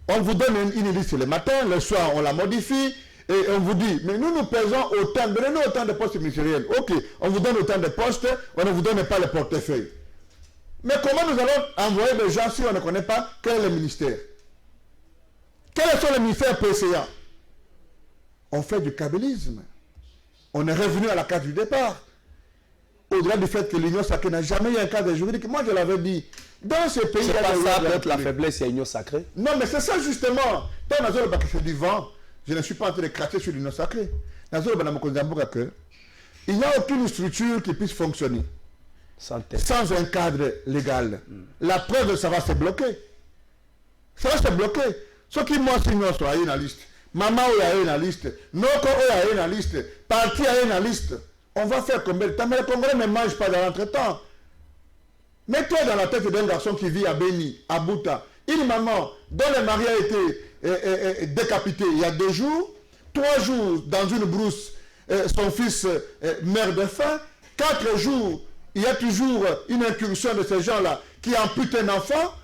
On vous donne une liste le matin, le soir, on la modifie, et on vous dit, mais nous pesons autant, donnez-nous autant de postes ministériels. Ok, on vous donne autant de postes, on ne vous donne pas le portefeuille. Mais comment nous allons envoyer des gens si on ne connaît pas quel est le ministère? Quels sont les ministères PCA? On fait du kabylisme. On est revenu à la case du départ. Au-delà du fait que l'Union sacrée n'a jamais eu un cadre juridique, moi je l'avais dit, dans ce pays... C'est pas ça peut-être la faiblesse, il y a l'Union sacrée. Non, mais c'est ça justement. Dans la zone c'est du vent, je ne suis pas en train de cracher sur l'Union sacrée. Dans la zone il n'y a aucune structure qui puisse fonctionner sans un cadre légal. La preuve, ça va se bloquer. Ça va se bloquer. Ce qui moi, si nous sommes une liste, maman a une liste, Noko a une liste, parti a une liste. On va faire combien de temps? Mais les Congolais ne mangent pas dans l'entretemps. Mets-toi dans la tête d'un garçon qui vit à Beni, à Bouta. Une maman dont le mari a été décapité il y a 2 jours, 3 jours dans une brousse, son fils meurt de faim, 4 jours, il y a toujours une incursion de ces gens-là qui amputent un enfant,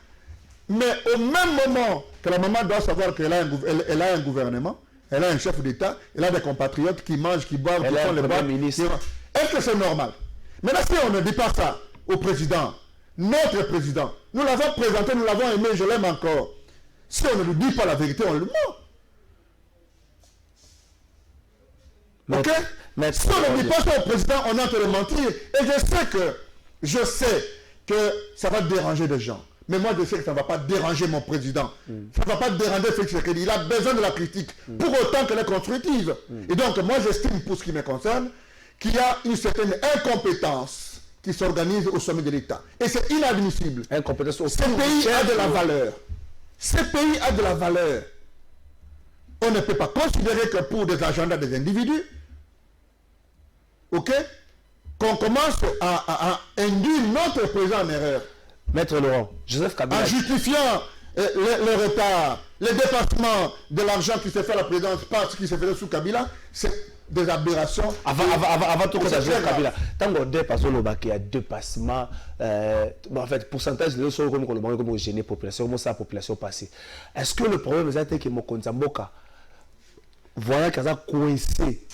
mais au même moment que la maman doit savoir qu'elle a un gouvernement, elle a un chef d'État, elle a des compatriotes qui mangent, qui boivent, qui font les boîtes. Est-ce que c'est normal? Maintenant, si on ne dit pas ça au président, notre président, nous l'avons présenté, nous l'avons aimé, je l'aime encore. Si on ne lui dit pas la vérité, on le ment. Ok? Si on ne dit pas ça au président, on est en train de mentir. Et je sais que ça va déranger des gens. Mais moi, je sais que ça ne va pas déranger mon président. Ça ne va pas déranger Félix Tshisekedi. Il a besoin de la critique, pour autant qu'elle est constructive. Et donc, moi, j'estime, pour ce qui me concerne, qu'il y a une certaine incompétence qui s'organise au sommet de l'État. Et c'est inadmissible. Ce pays a de la valeur. Ce pays a de la valeur. On ne peut pas considérer que pour des agendas des individus, ok, qu'on commence à induire notre président en erreur. Maître Laurent, Joseph Kabila. En justifiant le retard, le dépassement de l'argent qui s'est fait à la présidence par ce qui s'est fait sous Kabila, c'est des aberrations. Avant tout ça, Joseph Kabila. Tant qu'on dépasse il y a dépassement, en fait, pourcentage de choses comme gêner la population, comment ça la population passée. Est-ce que le problème c'est que mon Mboka, voilà qu'il a coincé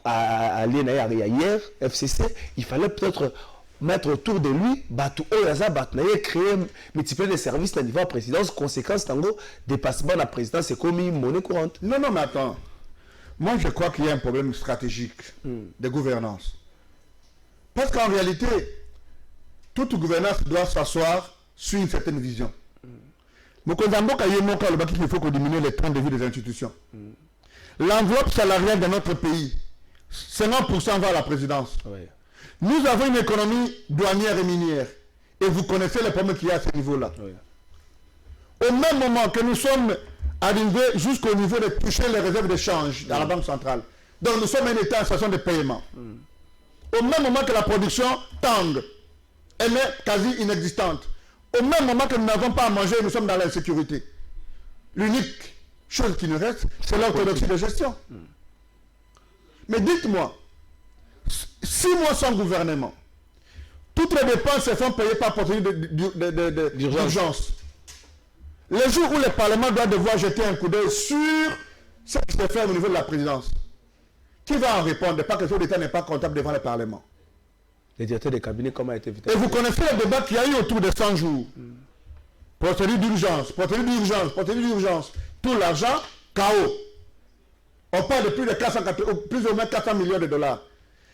à hier, FCC, il fallait peut-être mettre autour de lui, créer, multiplier les services à niveau de présidence, conséquence, dépassement de la présidence, c'est comme une monnaie courante. Non, mais attends. Moi, je crois qu'il y a un problème stratégique de gouvernance. Parce qu'en réalité, toute gouvernance doit s'asseoir sur une certaine vision. Il faut qu'on diminue les temps de vie des institutions. L'enveloppe salariale de notre pays, 50% va à la présidence. Oui. Nous avons une économie douanière et minière. Et vous connaissez les problèmes qu'il y a à ce niveau-là. Oui. Au même moment que nous sommes arrivés jusqu'au niveau de toucher les réserves de change dans la Banque centrale. Donc nous sommes un État en situation de paiement. Au même moment que la production tangue, elle est quasi inexistante. Au même moment que nous n'avons pas à manger, nous sommes dans l'insécurité. L'unique chose qui nous reste, c'est l'orthodoxie de gestion. Mais dites-moi, 6 mois sans gouvernement, toutes les dépenses se font payer par procédure d'urgence. Le jour où le Parlement doit devoir jeter un coup d'œil sur ce qui se fait au niveau de la présidence, qui va en répondre? Pas que l'État n'est pas comptable devant le Parlement. Le directeur des cabinets, comment a été évité? Et vous connaissez le débat qu'il y a eu autour de 100 jours. Procédure d'urgence, procédure d'urgence, procédure d'urgence. Tout l'argent, chaos. On parle de plus ou moins 400 millions de dollars.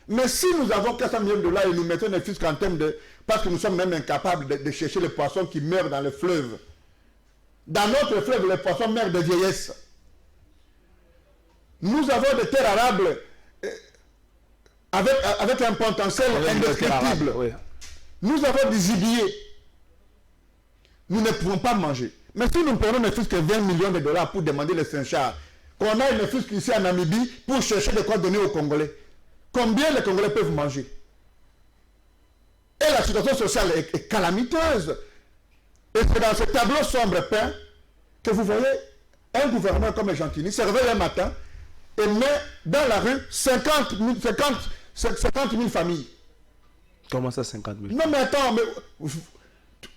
Mais si nous avons 400 millions de dollars et nous mettons des fiscs en termes de... Parce que nous sommes même incapables de chercher les poissons qui meurent dans le fleuve. Dans notre fleuve, les poissons meurent de vieillesse. Nous avons des terres arables avec un potentiel indescriptible. Oui. Nous avons des gibiers. Nous ne pouvons pas manger. Mais si nous prenons ne fût-ce que 20 millions de dollars pour demander les Saint-Charles, qu'on a ne fût-ce qu'ici en Namibie pour chercher de quoi donner aux Congolais, combien les Congolais peuvent manger? Et la situation sociale est calamiteuse. Et c'est dans ce tableau sombre peint que vous voyez un gouverneur comme Gentini se réveille un matin et met dans la rue 50 000 familles. Comment ça 50 000? Non mais attends,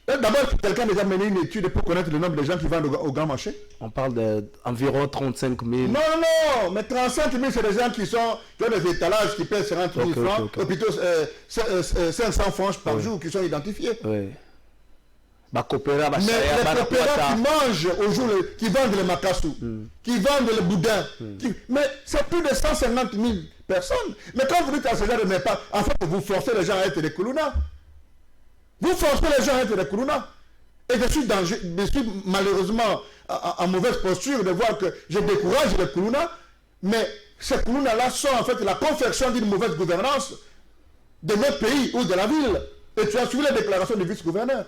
d'abord quelqu'un a déjà mené une étude pour connaître le nombre de gens qui vendent au grand marché. On parle d'environ 35 000. Non, mais 35 000 c'est des gens qui ont des étalages qui pèsent 40 000 francs, ou plutôt 500 francs par jour qui sont identifiés. Oui. Mais les coopérats qui mangent au jour, qui vendent le makassou, qui vendent le boudin, mais c'est plus de 150 000 personnes. Mais quand vous dites à ce genre de n'est pas, en fait, vous forcez les gens à être des Koulouna. Vous forcez les gens à être des Koulouna. Et je suis malheureusement en mauvaise posture de voir que je décourage les Koulouna, mais ces Koulouna-là sont en fait la confection d'une mauvaise gouvernance de notre pays ou de la ville. Et tu as suivi les déclarations du vice-gouverneur.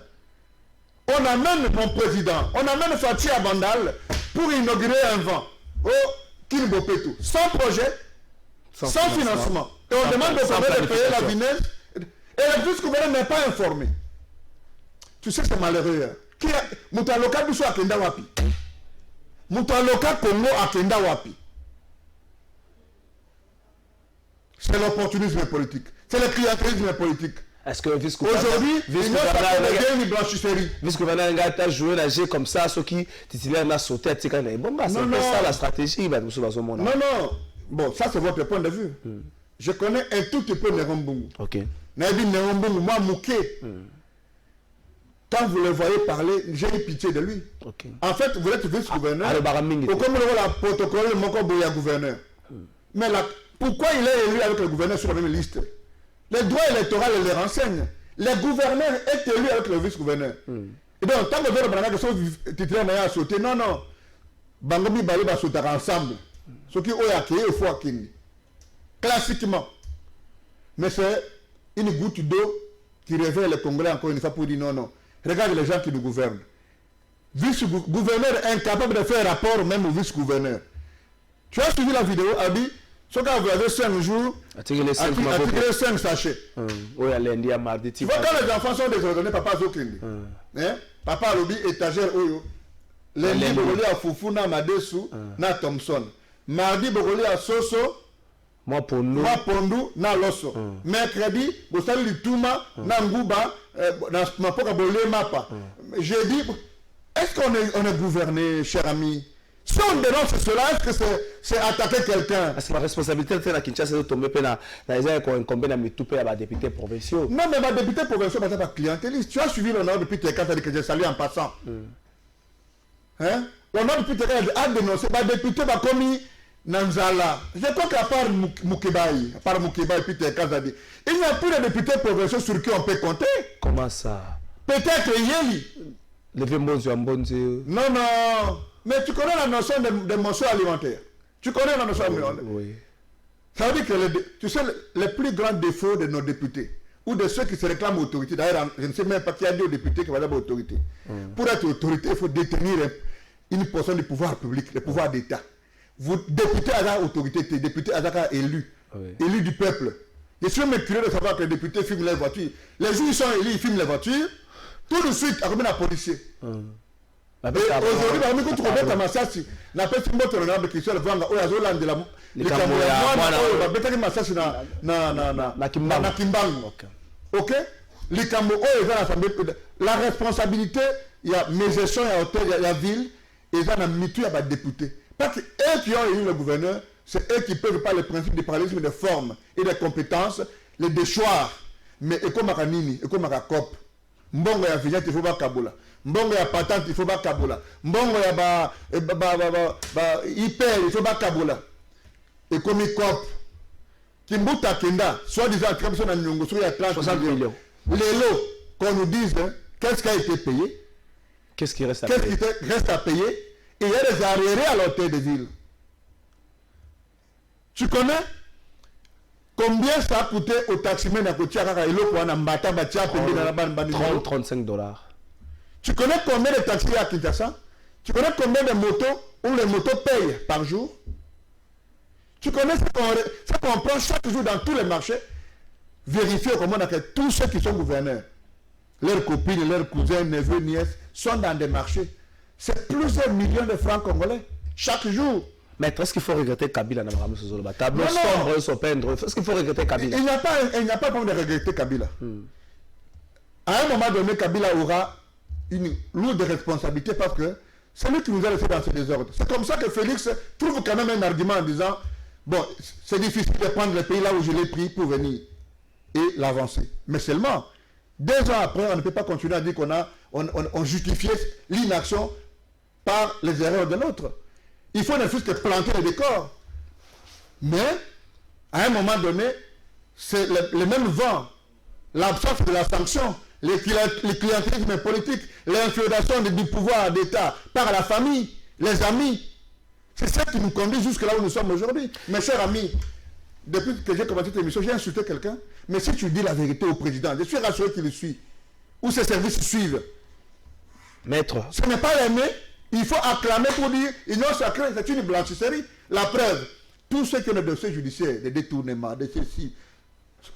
On amène mon président, on amène Fatih Abandal pour inaugurer un vent au Kinbopetou, sans projet, sans financement. Et on demande au Congrès de payer la vinaise. Et le vice-gouverneur n'est pas informé. Tu sais que c'est malheureux. Moutaloka Bissou Akenda Wapi. Moutaloka Congo Akenda Wapi. C'est l'opportunisme politique. C'est le clientélisme politique. Est-ce que le vice-gouverneur... Aujourd'hui, il y a une blanchisserie. Le vice-gouverneur a joué la jeu comme ça, ceux qui titulaires ont sauté, c'est ça la stratégie. Non. Bon, ça c'est votre point de vue. Je connais un tout petit peu Nerombungu. Ok. Nerombungu, moi, Mouké. Quand vous le voyez parler, j'ai eu pitié de lui. Okay. En fait, vous êtes vice-gouverneur. Ou comme le la protocole, il y a gouverneur. Mais pourquoi il est élu avec le gouverneur sur la même liste? Les droits électoraux les renseignent. Le gouverneur est élu avec le vice-gouverneur. Et donc, tant que vous avez des choses titulaires à sauter, non. Bangomi Bali va sauter ensemble. Ce qui est accueilli au foie King. Classiquement. Mais c'est une goutte d'eau qui réveille les Congolais encore une fois pour dire non. Regarde les gens qui nous gouvernent. Vice-gouverneur incapable de faire rapport même au vice-gouverneur. Tu as suivi la vidéo, a dit Ce cas, vous avez 5 jours, Attirez les 5 sachets. Oui, à lundi, à mardi. Tu vois, quand les enfants sont désordonnés, papa a Zokindi. Papa a l'obi étagère. Lundi, Bogoli a Foufou, na Madesu, na Thompson. Mardi, Bogoli a Soso. Moi, Pondou, na Loso. Mercredi, Bostali Lituma, na Ngouba, na Mapoka Bolé Mapa. Jeudi, est-ce qu'on est gouverné, cher ami? Si on dénonce cela, est-ce que c'est attaquer quelqu'un? C'est ma responsabilité de la Kinshasa de tomber dans les airs qu'on incombe dans mes toupés à députés provinciaux. Non, mais ma député provinciaux, c'est pas clientéliste. Tu as suivi l'honneur depuis tes 4 ans que j'ai salué en passant. Hein? L'honneur depuis tes 4 ans a dénoncé, ma député va commis Nanzala. Je crois qu'à part Moukébaï, puis tes 4 ans, il n'y a plus de députés provinciaux sur qui on peut compter. Comment ça? Peut-être Yeli. Levez mon yeux en bon Dieu. Non, non. Mais tu connais la notion de mention alimentaire. Tu connais la notion alimentaire. Oui. Ça veut dire que tu sais, les plus grands défauts de nos députés, ou de ceux qui se réclament autorité, d'ailleurs, je ne sais même pas qui a dit aux députés qu'il va avoir autorité. Pour être autorité, il faut détenir une portion du pouvoir public, le pouvoir d'État. Vous, député à la autorité, député à la élu, élu du peuple. Je suis même curieux de savoir que les députés filment les voitures. Les jours où ils sont élus, ils filment les voitures. Tout de suite, à combien de policiers? Aujourd'hui, parmi vous trouvez comme Massassi, n'a pas fait votre honorable qui soit le Vanga, ou Azolan de la. Les Camerounais, peut-être Massassi na Kimbango. Ok? Les Camerounais, la responsabilité, il y a mes gestions, il y a la ville, et il y a la mitu, il y a des députés. Parce que eux qui ont élu le gouverneur, c'est eux qui peuvent par le principe du parallélisme de forme et de compétences, les déchoir. Mais comme Makanini, comme Makakop, Mbongo ya vignette, il faut pas Kaboula. Mbongo ya patente, il faut pas Kaboula. Mbongo ya hyper, il faut pas Kaboula. Et comme il cop, Kimbuta Kenda, soit-disant, comme ça, il y a 30 millions. Les lots, qu'on nous dise, qu'est-ce qui a été payé? Qu'est-ce qui reste à payer? Qu'est-ce qui reste à payer? Et il y a des arriérés à l'hôtel de ville. Tu connais combien ça a coûté au taximène à côté à l'eau pour un ambata batia payer dans la bande 30-35 $. Tu connais combien de taxis à Kinshasa? Tu connais combien de motos où les motos payent par jour? Tu connais ce qu'on prend chaque jour dans tous les marchés? Vérifiez comment on a fait tous ceux qui sont gouverneurs. Leurs copines, leurs cousins, neveux, nièces sont dans des marchés. C'est plusieurs millions de francs congolais chaque jour. Mais est-ce qu'il faut regretter Kabila dans le tableau sombre, se peindre? Est-ce qu'il faut regretter Kabila? Il n'y a pas besoin de regretter Kabila. À un moment donné, Kabila aura une lourde responsabilité parce que c'est lui qui nous a laissé dans ce désordre. C'est comme ça que Félix trouve quand même un argument en disant bon, c'est difficile de prendre le pays là où je l'ai pris pour venir et l'avancer. Mais seulement, 2 ans après, on ne peut pas continuer à dire qu'on justifiait l'inaction par les erreurs de l'autre. Il faut ne plus que planter le décor. Mais, à un moment donné, c'est le même vent, l'absence de la sanction, le clientélisme politique, l'infiltration du pouvoir d'État par la famille, les amis. C'est ça qui nous conduit jusque là où nous sommes aujourd'hui. Mes chers amis, depuis que j'ai commencé cette émission, j'ai insulté quelqu'un. Mais si tu dis la vérité au président, je suis rassuré qu'il le suit. Ou ses services suivent. Maître. Ce n'est pas aimé. Il faut acclamer pour dire union sacrée, c'est une blanchisserie. La preuve, tous ceux qui ont des dossiers judiciaires, des détournements, des ceci,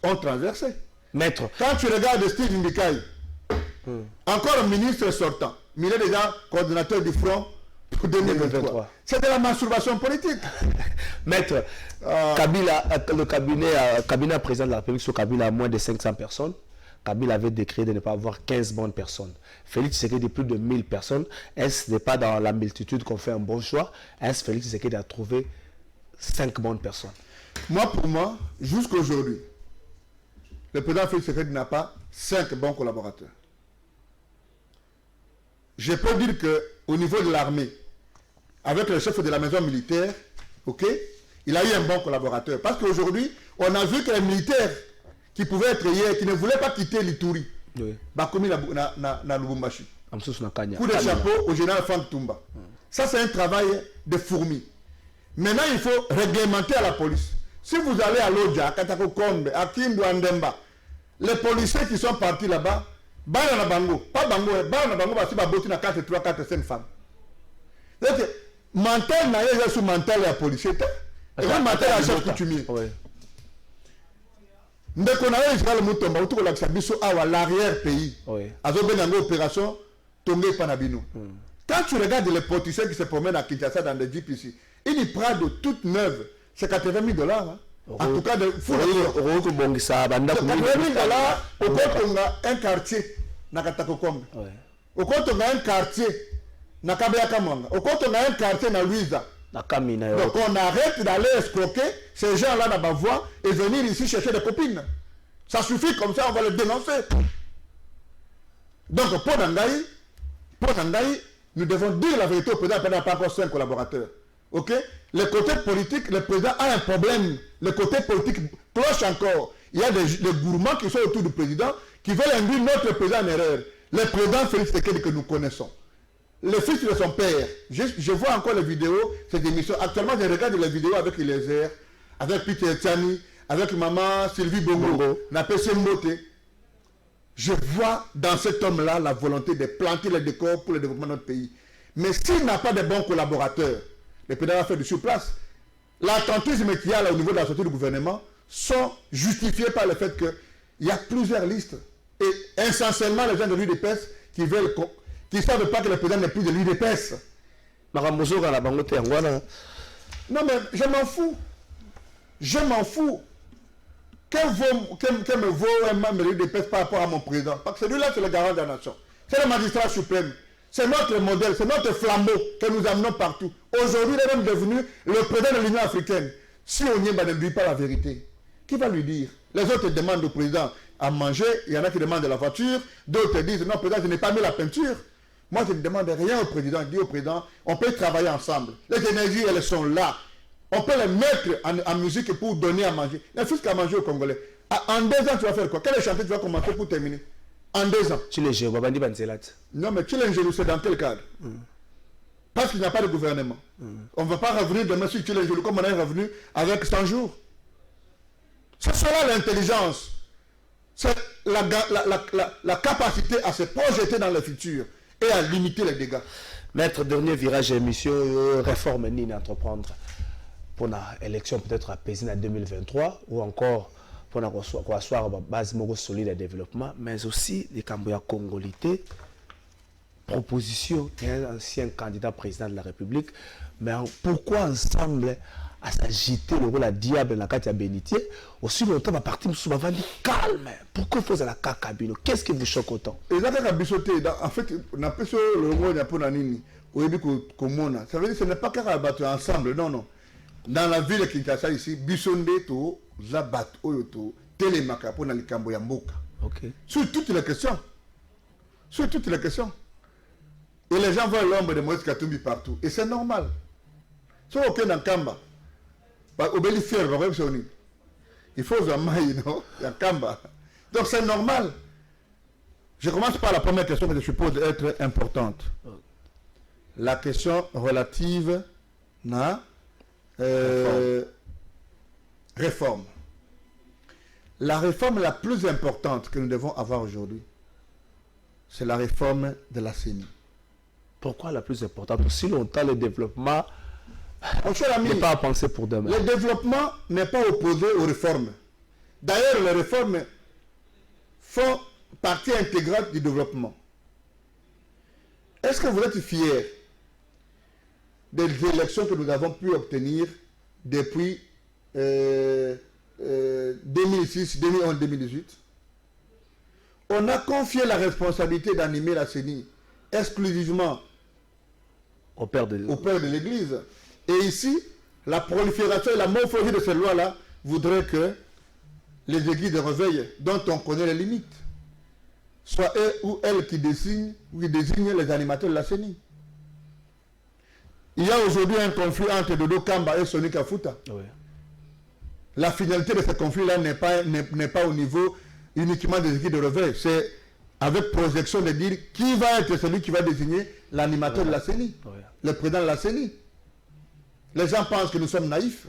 ont transversé. Maître. Quand tu regardes Steve Ndikaï, encore un ministre sortant, mais il est déjà coordinateur du front pour 2023. C'est de la masturbation politique. Maître, Kabila, le cabinet président de la République sur Kabila a moins de 500 personnes. Kabila avait décrété de ne pas avoir 15 bonnes personnes. Félix Tshisekedi de plus de 1000 personnes. Est-ce n'est pas dans la multitude qu'on fait un bon choix? Est-ce Félix Tshisekedi a trouvé 5 bonnes personnes? Pour moi, jusqu'à aujourd'hui, le président Félix Tshisekedi n'a pas 5 bons collaborateurs. Je peux dire qu'au niveau de l'armée, avec le chef de la maison militaire, il a eu un bon collaborateur. Parce qu'aujourd'hui, on a vu que les militaires qui pouvaient être hier, qui ne voulaient pas quitter l'Ituri, Bakomi na Lubumbashi. Coup de chapeau au général Frank Tumba. Ça, c'est un travail de fourmi. Maintenant, il faut réglementer à la police. Si vous allez à Lodja, à Katako Kombe, à Kindu, à Ndemba, les policiers qui sont partis là-bas, Bana Bango, pas Bango, Bana Bango, parce que tu as 4, 3, 4, 5 femmes. Donc, mental n'a pas sous mental et policier. Et même matin, la chef coutumier. Mais qu'on a Israël Moutomba, autour de l'Axabiso, à l'arrière-pays. Avec une opération, tombée Panabino. Quand tu regardes les politiciens qui se promènent à Kinshasa dans des jeeps ici, ils prennent de toutes neuves, c'est 80 000 $. Hein. En tout cas, il faut le dire. 80 000 $, au compte, on a un quartier, Nakatakokombe. Au compte, on a un quartier, Nakabeakamanga. Au compte, on a un quartier, na Louisa. Donc, on arrête d'aller escroquer ces gens-là dans ma voie et venir ici chercher des copines. Ça suffit, comme ça, on va les dénoncer. Donc, pour Nangaï, nous devons dire la vérité au président, il n'y a pas encore 5 collaborateurs. Ok? Le côté politique, le président a un problème. Le côté politique cloche encore. Il y a des gourmands qui sont autour du président qui veulent induire notre président en erreur. Le président Félix Tshisekedi que nous connaissons. Le fils de son père. Je vois encore les vidéos, ces émissions. Actuellement, je regarde les vidéos avec Eliezer, avec Peter Tchani, avec maman Sylvie Bongo, Napese Mbote. Je vois dans cet homme-là la volonté de planter les décors pour le développement de notre pays. Mais s'il n'a pas de bons collaborateurs, le président va faire du surplace. L'attentisme qu'il y a là au niveau de la sortie du gouvernement sont justifiés par le fait qu'il y a plusieurs listes. Et essentiellement, les gens de l'UDPS qui veulent, qui ne savent pas que le président n'est plus de l'UDPS. Non, mais je m'en fous. Je m'en fous. Que me vaut un membre de l'UDPS par rapport à mon président? Parce que celui-là, c'est le garant de la nation. C'est le magistrat suprême. C'est notre modèle, c'est notre flambeau que nous amenons partout. Aujourd'hui, il est même devenu le président de l'Union africaine. Si on ne lui dit pas la vérité, qui va lui dire? Les autres demandent au président à manger, il y en a qui demandent de la voiture, d'autres disent non, président, je n'ai pas mis la peinture. Moi, je ne demande rien au président. Je dis au président, on peut travailler ensemble. Les énergies, elles sont là. On peut les mettre en musique pour donner à manger. Il n'y a plus qu'à manger aux Congolais. En 2 ans, tu vas faire quoi? Quel chantier tu vas commencer pour terminer? En 2 ans. Tu les gères, non, mais tu les gères, c'est dans quel cadre? Parce qu'il n'y a pas de gouvernement. On ne va pas revenir demain si tu les gères comme on est revenu avec 100 jours. Ce sera l'intelligence. C'est la capacité à se projeter dans le futur et à limiter les dégâts. Maître, dernier virage émission, réforme ni entreprendre pour l'élection peut-être apaisée en 2023 ou encore pour asseoir une base solide de développement, mais aussi les Cambodgiens congolais, proposition d'un ancien candidat président de la République, mais pourquoi ensemble à s'agiter le rôle à diable dans la carte à bénitier, aussi longtemps à partir de dit calme, pourquoi il faut la Kabilo? Qu'est-ce qui vous choque autant? Et là, en fait, on a fait le rôle de Ponanini, ça veut dire que ce n'est pas qu'à battre ensemble, non, non. Dans la ville de Kinshasa ici, Bissonde to Zabat Oyoto, Télémaka pour les Camboyamboka. Sur toutes les questions. Sur toutes les questions. Et les gens voient l'ombre de Moïse Katumbi partout. Et c'est normal. Sur aucun Kamba. Il faut vraiment, non? Il y a Kamba. Donc c'est normal. Je commence par la première question que je suppose être importante. La question relative à réforme. La réforme la plus importante que nous devons avoir aujourd'hui, c'est la réforme de la CENI. Pourquoi la plus importante? Si longtemps le développement n'est pas à penser pour demain. Le développement n'est pas opposé aux réformes. D'ailleurs, les réformes font partie intégrante du développement. Est-ce que vous êtes fiers des élections que nous avons pu obtenir depuis 2006, 2011, 2018? On a confié la responsabilité d'animer la CENI exclusivement au père de l'Église. Et ici, la prolifération et la morphologie de ces lois-là voudraient que les églises de réveil, dont on connaît les limites, soient eux ou elles qui désignent les animateurs de la CENI. Il y a aujourd'hui un conflit entre Dodo Kamba et Soni Kafuta. Oui. La finalité de ce conflit-là n'est pas au niveau uniquement des équipes de réveil. C'est avec projection de dire qui va être celui qui va désigner l'animateur de la CENI, le président de la CENI. Les gens pensent que nous sommes naïfs.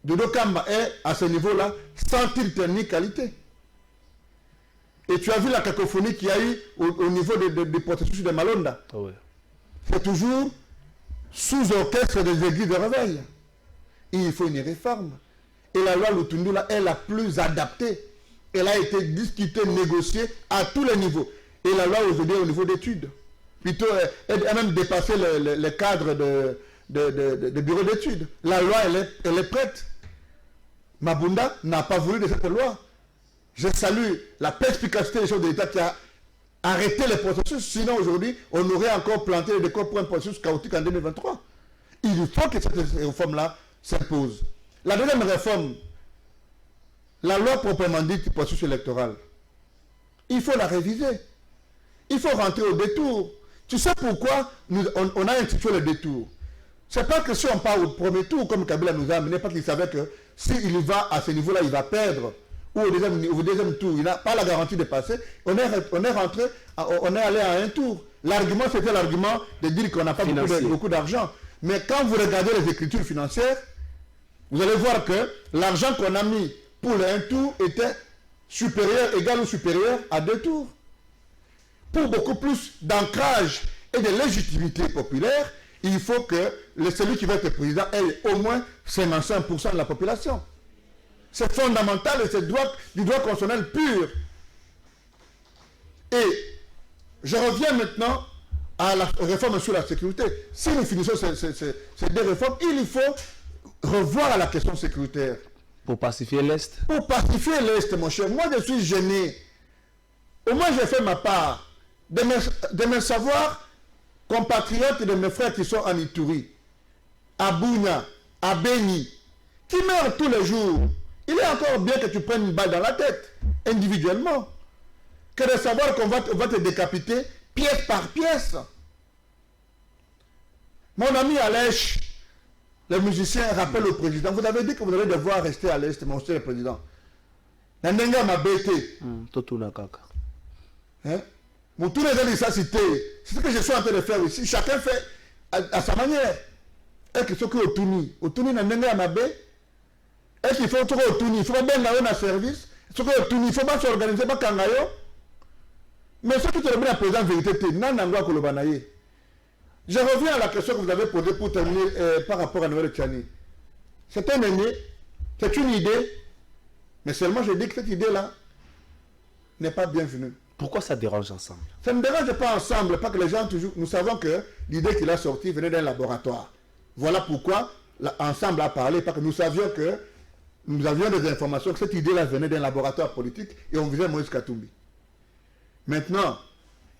Dodo Kamba est à ce niveau-là sans titre ni qualité. Et tu as vu la cacophonie qu'il y a eu au niveau des processus de Malonda. Oui. C'est toujours sous orchestre des églises de réveil. Il faut une réforme. Et la loi Lutundula est la plus adaptée. Elle a été discutée, négociée à tous les niveaux. Et la loi aujourd'hui au niveau d'études. Plutôt, elle a même dépassé le cadre de bureau d'études. La loi, elle est prête. Mabunda n'a pas voulu de cette loi. Je salue la perspicacité des choses de l'État qui a arrêté le processus. Sinon, aujourd'hui, on aurait encore planté le décor pour un processus chaotique en 2023. Il faut que cette réforme-là s'impose. La deuxième réforme, la loi proprement dite du processus électoral, il faut la réviser. Il faut rentrer au détour. Tu sais pourquoi on a institué le détour? C'est pas que si on part au premier tour, comme Kabila nous a amené, pas qu'il savait que s'il va à ce niveau-là, il va perdre. Ou au deuxième tour, il n'a pas la garantie de passer. On est allé à un tour. L'argument, c'était l'argument de dire qu'on n'a pas beaucoup d'argent. Mais quand vous regardez les écritures financières, vous allez voir que l'argent qu'on a mis pour un tour était supérieur, égal ou supérieur à 2 tours. Pour beaucoup plus d'ancrage et de légitimité populaire, il faut que celui qui va être président ait au moins 55% de la population. C'est fondamental et c'est du droit constitutionnel pur. Et je reviens maintenant à la réforme sur la sécurité. Si nous finissons ces deux réformes, il faut revoir la question sécuritaire. Pour pacifier l'Est. Pour pacifier l'Est, mon cher. Moi, je suis gêné. Au moins, j'ai fait ma part de mes savoirs compatriotes et de mes frères qui sont en Ituri, à Bounia, à Beni, qui meurent tous les jours. Il est encore bien que tu prennes une balle dans la tête, individuellement, que de savoir qu'on va te décapiter pièce par pièce. Mon ami Alèche, le musicien, rappelle au président, vous avez dit que vous allez devoir rester à l'Est, mon cher président. Nandenga m'a bêté. Totuna kaka. Hein? Mon tour les ça cité. C'est ce que je suis en train de faire ici. Chacun fait à sa manière. Est-ce que ce que Otuni Nandenga m'a bêté? Est-ce qu'il faut trouver Otuni? Il faut bien avoir un service. Ce que Otuni, il ne faut pas s'organiser, pas Kangayo. Mais ce que tu as bien la présence vérité, je reviens à la question que vous avez posée pour terminer par rapport à Noël Tchani. C'est un aîné, c'est une idée, mais seulement je dis que cette idée-là n'est pas bienvenue. Pourquoi ça dérange ensemble? Ça ne dérange pas ensemble, pas que les gens toujours... Nous savons que l'idée qu'il a sortie venait d'un laboratoire. Voilà pourquoi ensemble a parlé, parce que nous savions que nous avions des informations que cette idée-là venait d'un laboratoire politique et on visait Moïse Katumbi. Maintenant,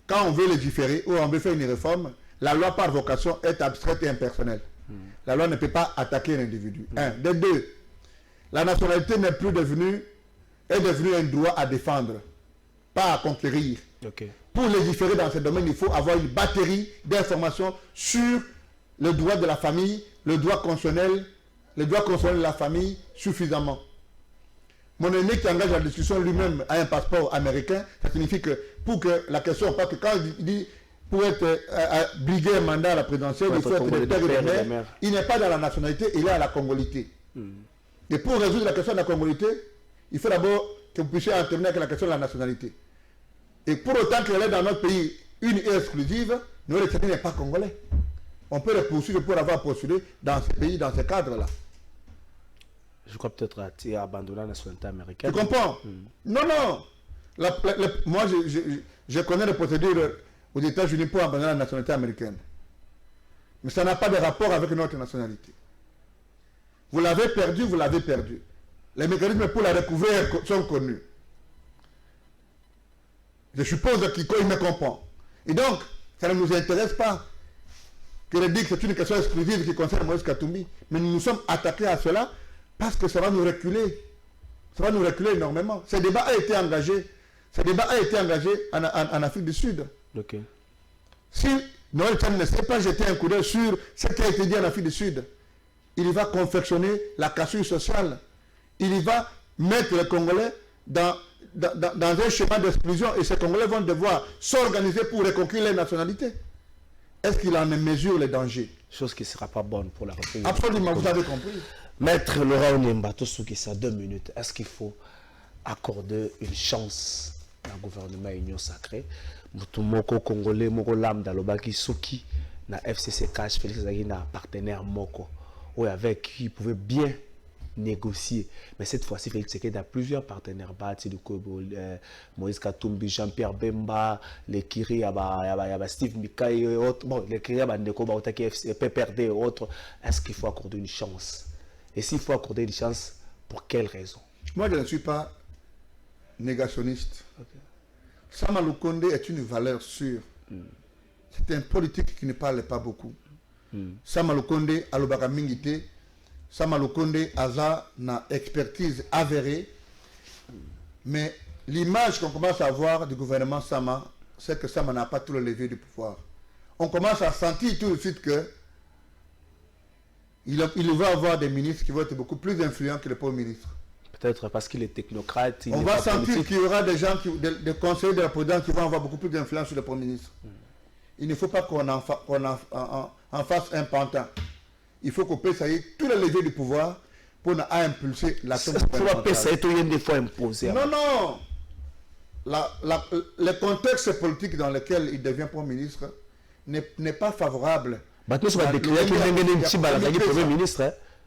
quand on veut légiférer ou on veut faire une réforme, la loi par vocation est abstraite et impersonnelle. La loi ne peut pas attaquer un individu. Un. De deux, la nationalité n'est plus devenue, est devenue un droit à défendre, pas à conquérir. Okay. Pour légiférer dans ce domaine, il faut avoir une batterie d'informations sur le droit de la famille, le droit constitutionnel de la famille suffisamment. Mon aîné qui engage la discussion lui-même a un passeport américain, ça signifie que pour que la question, pas que quand il dit pour être briguer un mandat à la présidentielle, il faut être de père et de mère. Il n'est pas dans la nationalité, il est à la congolité. Et pour résoudre la question de la congolité, il faut d'abord que vous puissiez en terminer avec la question de la nationalité. Et pour autant qu'elle est dans notre pays une et exclusive, Noël Tchani n'est pas congolais. On peut le poursuivre pour avoir postulé dans ce pays, dans ce cadre-là. Je crois peut-être que tu as abandonné la nationalité américaine. Tu comprends? Non, non. Moi, je connais les procédures aux États-Unis pour abandonner la nationalité américaine. Mais ça n'a pas de rapport avec notre nationalité. Vous l'avez perdu, vous l'avez perdu. Les mécanismes pour la recouvrir sont connus. Je suppose qu'il me comprend. Et donc, ça ne nous intéresse pas que le dit que c'est une question exclusive qui concerne Moïse Katumbi. Mais nous nous sommes attaqués à cela parce que ça va nous reculer. Ça va nous reculer énormément. Ce débat a été engagé. Ce débat a été engagé en Afrique du Sud. Okay. Si Noël Tchani ne sait pas jeter un coup d'œil sur ce qui a été dit en Afrique du Sud, il va confectionner la cassure sociale. Il va mettre les Congolais dans un schéma d'exclusion et ces Congolais vont devoir s'organiser pour reconquérir les nationalités. Est-ce qu'il en mesure les dangers? Chose qui ne sera pas bonne pour la République. Absolument, vous avez compris. Maître Laurent Onemba, tout ce qui est 2 minutes, est-ce qu'il faut accorder une chance au gouvernement Union Sacrée? Moko Congolais, Moko Lambda, Lobaki Soki, na FCC Cash Félix Zaghi na partenaire Moko avec qui il pouvait bien négocier. Mais cette fois-ci, Félix Tshisekedi a plusieurs partenaires. Moïse Katumbi, Jean-Pierre Bemba, les Kiri, Steve Mikaï et autres. Bon, les Kiri, PPRD et autres. Est-ce qu'il faut accorder une chance? Et s'il faut accorder une chance, pour quelle raison? Moi, je ne suis pas négationniste. Sama Lukonde est une valeur sûre. C'est un politique qui ne parle pas beaucoup. Sama Lukonde, Alobaka Mingite, Sama Lukonde, Aza, na expertise avérée. Mais l'image qu'on commence à avoir du gouvernement Sama, c'est que Sama n'a pas tout le levier du pouvoir. On commence à sentir tout de suite que il va avoir des ministres qui vont être beaucoup plus influents que le premier ministre. Peut-être parce qu'il est technocrate. On va sentir qu'il y aura des gens, des conseillers de la présidence qui vont avoir beaucoup plus d'influence sur le premier ministre. Il ne faut pas qu'on en fasse un pantin. Il faut qu'on puisse essayer tous les leviers du pouvoir pour impulser l'action gouvernementale. Non, non. Le contexte politique dans lequel il devient premier ministre n'est pas favorable.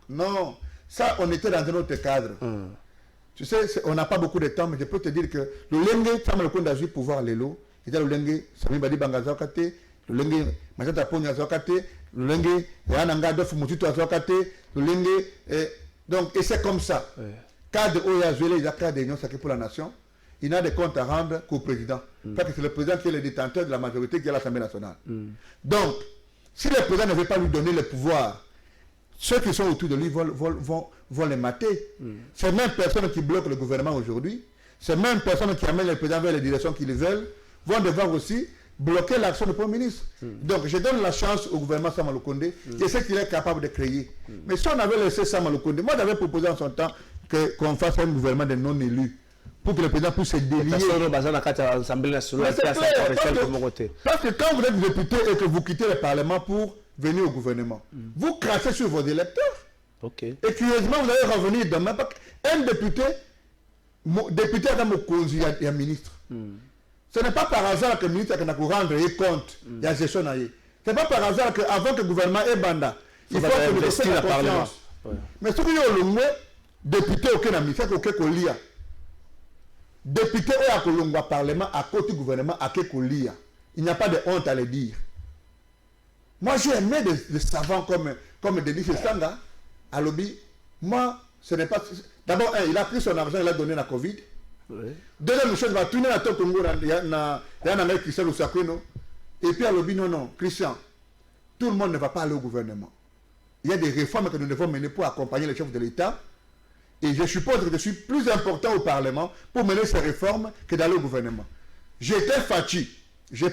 Non, ça on était dans un autre cadre. Tu sais, on n'a pas beaucoup de temps, mais je peux te dire que le Lengue, ça m'a le compte d'agir pouvoir l'élo. Il y a le Lengue, Sami Badi Bangazokate, le Lengue, Majata Pogna Zokate, le Lengue, Yananga Dof Moutito Zokate, le Lengue, donc, et c'est comme ça. Cadre Oyazouele, il y a cadre d'union sacrée pour la nation. Il n'a des comptes à rendre qu'au président. Parce que c'est le président qui est le détenteur de la majorité qui est à l'Assemblée nationale. Donc, si le président ne veut pas lui donner le pouvoir, ceux qui sont autour de lui vont les mater. Ces mêmes personnes qui bloquent le gouvernement aujourd'hui, ces mêmes personnes qui amènent le président vers les directions qu'ils veulent, vont devoir aussi bloquer l'action du Premier ministre. Donc je donne la chance au gouvernement Sama Lukonde, et ce qu'il est capable de créer. Mais si on avait laissé Sama Lukonde, moi j'avais proposé en son temps qu'on fasse un gouvernement de non-élus, pour que le président puisse se délier. Parce que quand vous êtes député et que vous quittez le Parlement pour venir au gouvernement, vous crachez sur vos électeurs. Et curieusement, vous allez revenir demain. Un député a un ministre. Ce n'est pas par hasard que le ministre a rendre compte de la gestion. Ce n'est pas par hasard qu'avant que le gouvernement ait banda, il faut que nous fassions la confiance. Mais ce qui est le député aucun ministre, aucun colia. Député au Kolongwa Parlement à côté du gouvernement à Kekolia. Il n'y a pas de honte à le dire. Moi j'ai aimé des savants comme Denis Sanga à Lobby. Moi, ce n'est pas. D'abord, il a pris son argent, il a donné la Covid. Deuxième chose, il va tourner à ton Congo, il y a un mec Christian Lusakweno. Et puis à Lobby, non, Christian, tout le monde ne va pas aller au gouvernement. Il y a des réformes que nous devons mener pour accompagner les chefs de l'État. Et je suppose que je suis plus important au Parlement pour mener ces réformes que d'aller au gouvernement. J'étais fatigué. Je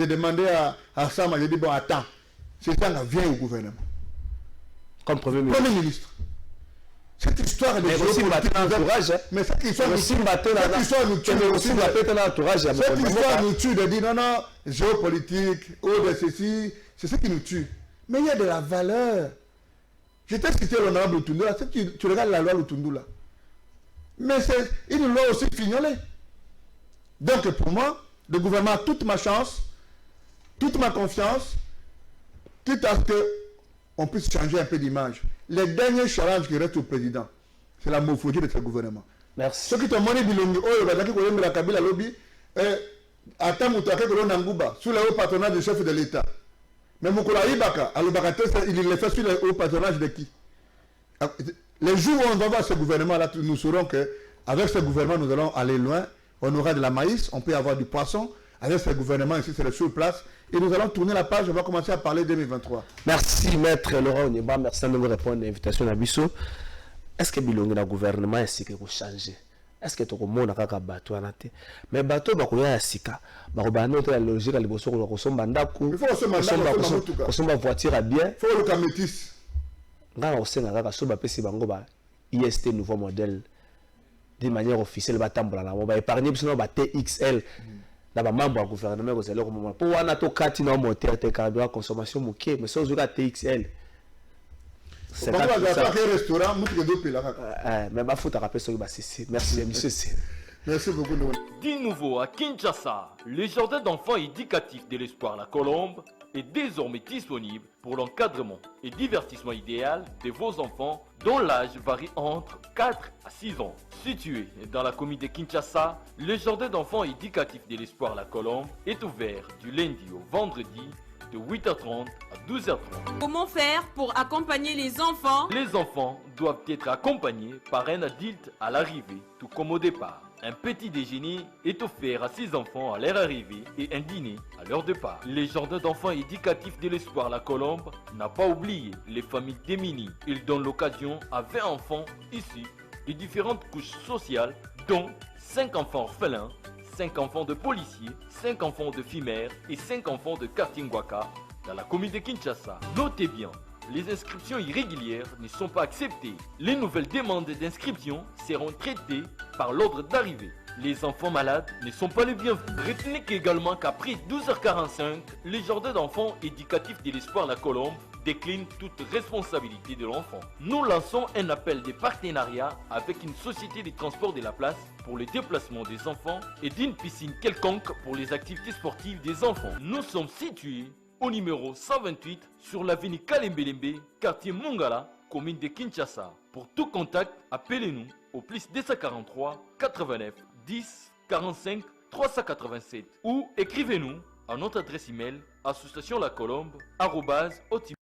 demandais à Sama, j'ai dit, bon, attends, c'est ça, viens au gouvernement. Comme Premier ministre. Cette histoire de géopolitique mais cette histoire nous tue. Cette histoire nous tue de dire, non, géopolitique, de ceci, c'est ce qui nous tue. Mais il y a de la valeur. Je t'ai cité l'honorable Lutundula, tu regardes la loi Lutundula. Mais c'est une loi aussi fignolée. Donc pour moi, le gouvernement a toute ma chance, toute ma confiance, tout à ce qu'on puisse changer un peu d'image. Les derniers challenges qui restent au président, c'est la morphologie de ce gouvernement. Merci. Ceux qui t'ont demandé Bilongi, la Kabila Lobby, sous le haut patronage du chef de l'État. Mais Moukoula Ibaka, il le fait sur le haut patronage de qui? Les jours où on va voir ce gouvernement-là, nous saurons qu'avec ce gouvernement, nous allons aller loin. On aura de la maïs, on peut avoir du poisson. Avec ce gouvernement ici, c'est le sur place. Et nous allons tourner la page, on va commencer à parler 2023. Merci, maître Laurent Onyeba. Merci de nous répondre à l'invitation à Bissot. Est-ce que le gouvernement est ce qu'il faut changer? Est-ce que tu as un bateau? Mais le bateau, il y a un sika. Il y a une logique, il faut que la voiture bien. Il faut le métis. IST nouveau modèle d'une manière officielle, il va épargner TXL. Dans membre du gouvernement, vous allez au moment. Pour un auto catina moteur, tu as une consommation moquée, mais sans aucun TXL. C'est pas un restaurant, mais il faut te rappeler ce que c'est. Merci, monsieur. Merci beaucoup. Du nouveau à Kinshasa, le jardin d'enfants éducatif de l'espoir La Colombe est désormais disponible pour l'encadrement et divertissement idéal de vos enfants dont l'âge varie entre 4 à 6 ans. Situé dans la commune de Kinshasa, le jardin d'enfants éducatif de l'Espoir La Colombe est ouvert du lundi au vendredi de 8h30 à 12h30. Comment faire pour accompagner les enfants? Les enfants doivent être accompagnés par un adulte à l'arrivée, tout comme au départ. Un petit déjeuner est offert à 6 enfants à leur arrivée et un dîner à leur départ. Les jardins d'enfants éducatifs de l'Espoir La Colombe n'a pas oublié les familles démunies. Ils donnent l'occasion à 20 enfants issus de différentes couches sociales, dont 5 enfants orphelins, 5 enfants de policiers, 5 enfants de FIMER et 5 enfants de quartier Ngwaka dans la commune de Kinshasa. Notez bien, les inscriptions irrégulières ne sont pas acceptées. Les nouvelles demandes d'inscription seront traitées par l'ordre d'arrivée. Les enfants malades ne sont pas les bienvenus. Retenez également qu'après 12h45, les jardins d'enfants éducatifs de l'Espoir La Colombe déclinent toute responsabilité de l'enfant. Nous lançons un appel de partenariat avec une société de transport de la place pour le déplacement des enfants et d'une piscine quelconque pour les activités sportives des enfants. Nous sommes situés au numéro 128 sur l'avenue Kalembelembe, quartier Mongala, commune de Kinshasa. Pour tout contact, appelez-nous au plus 243 89 10 45 387 ou écrivez-nous à notre adresse email associationlacolombe@hotmail.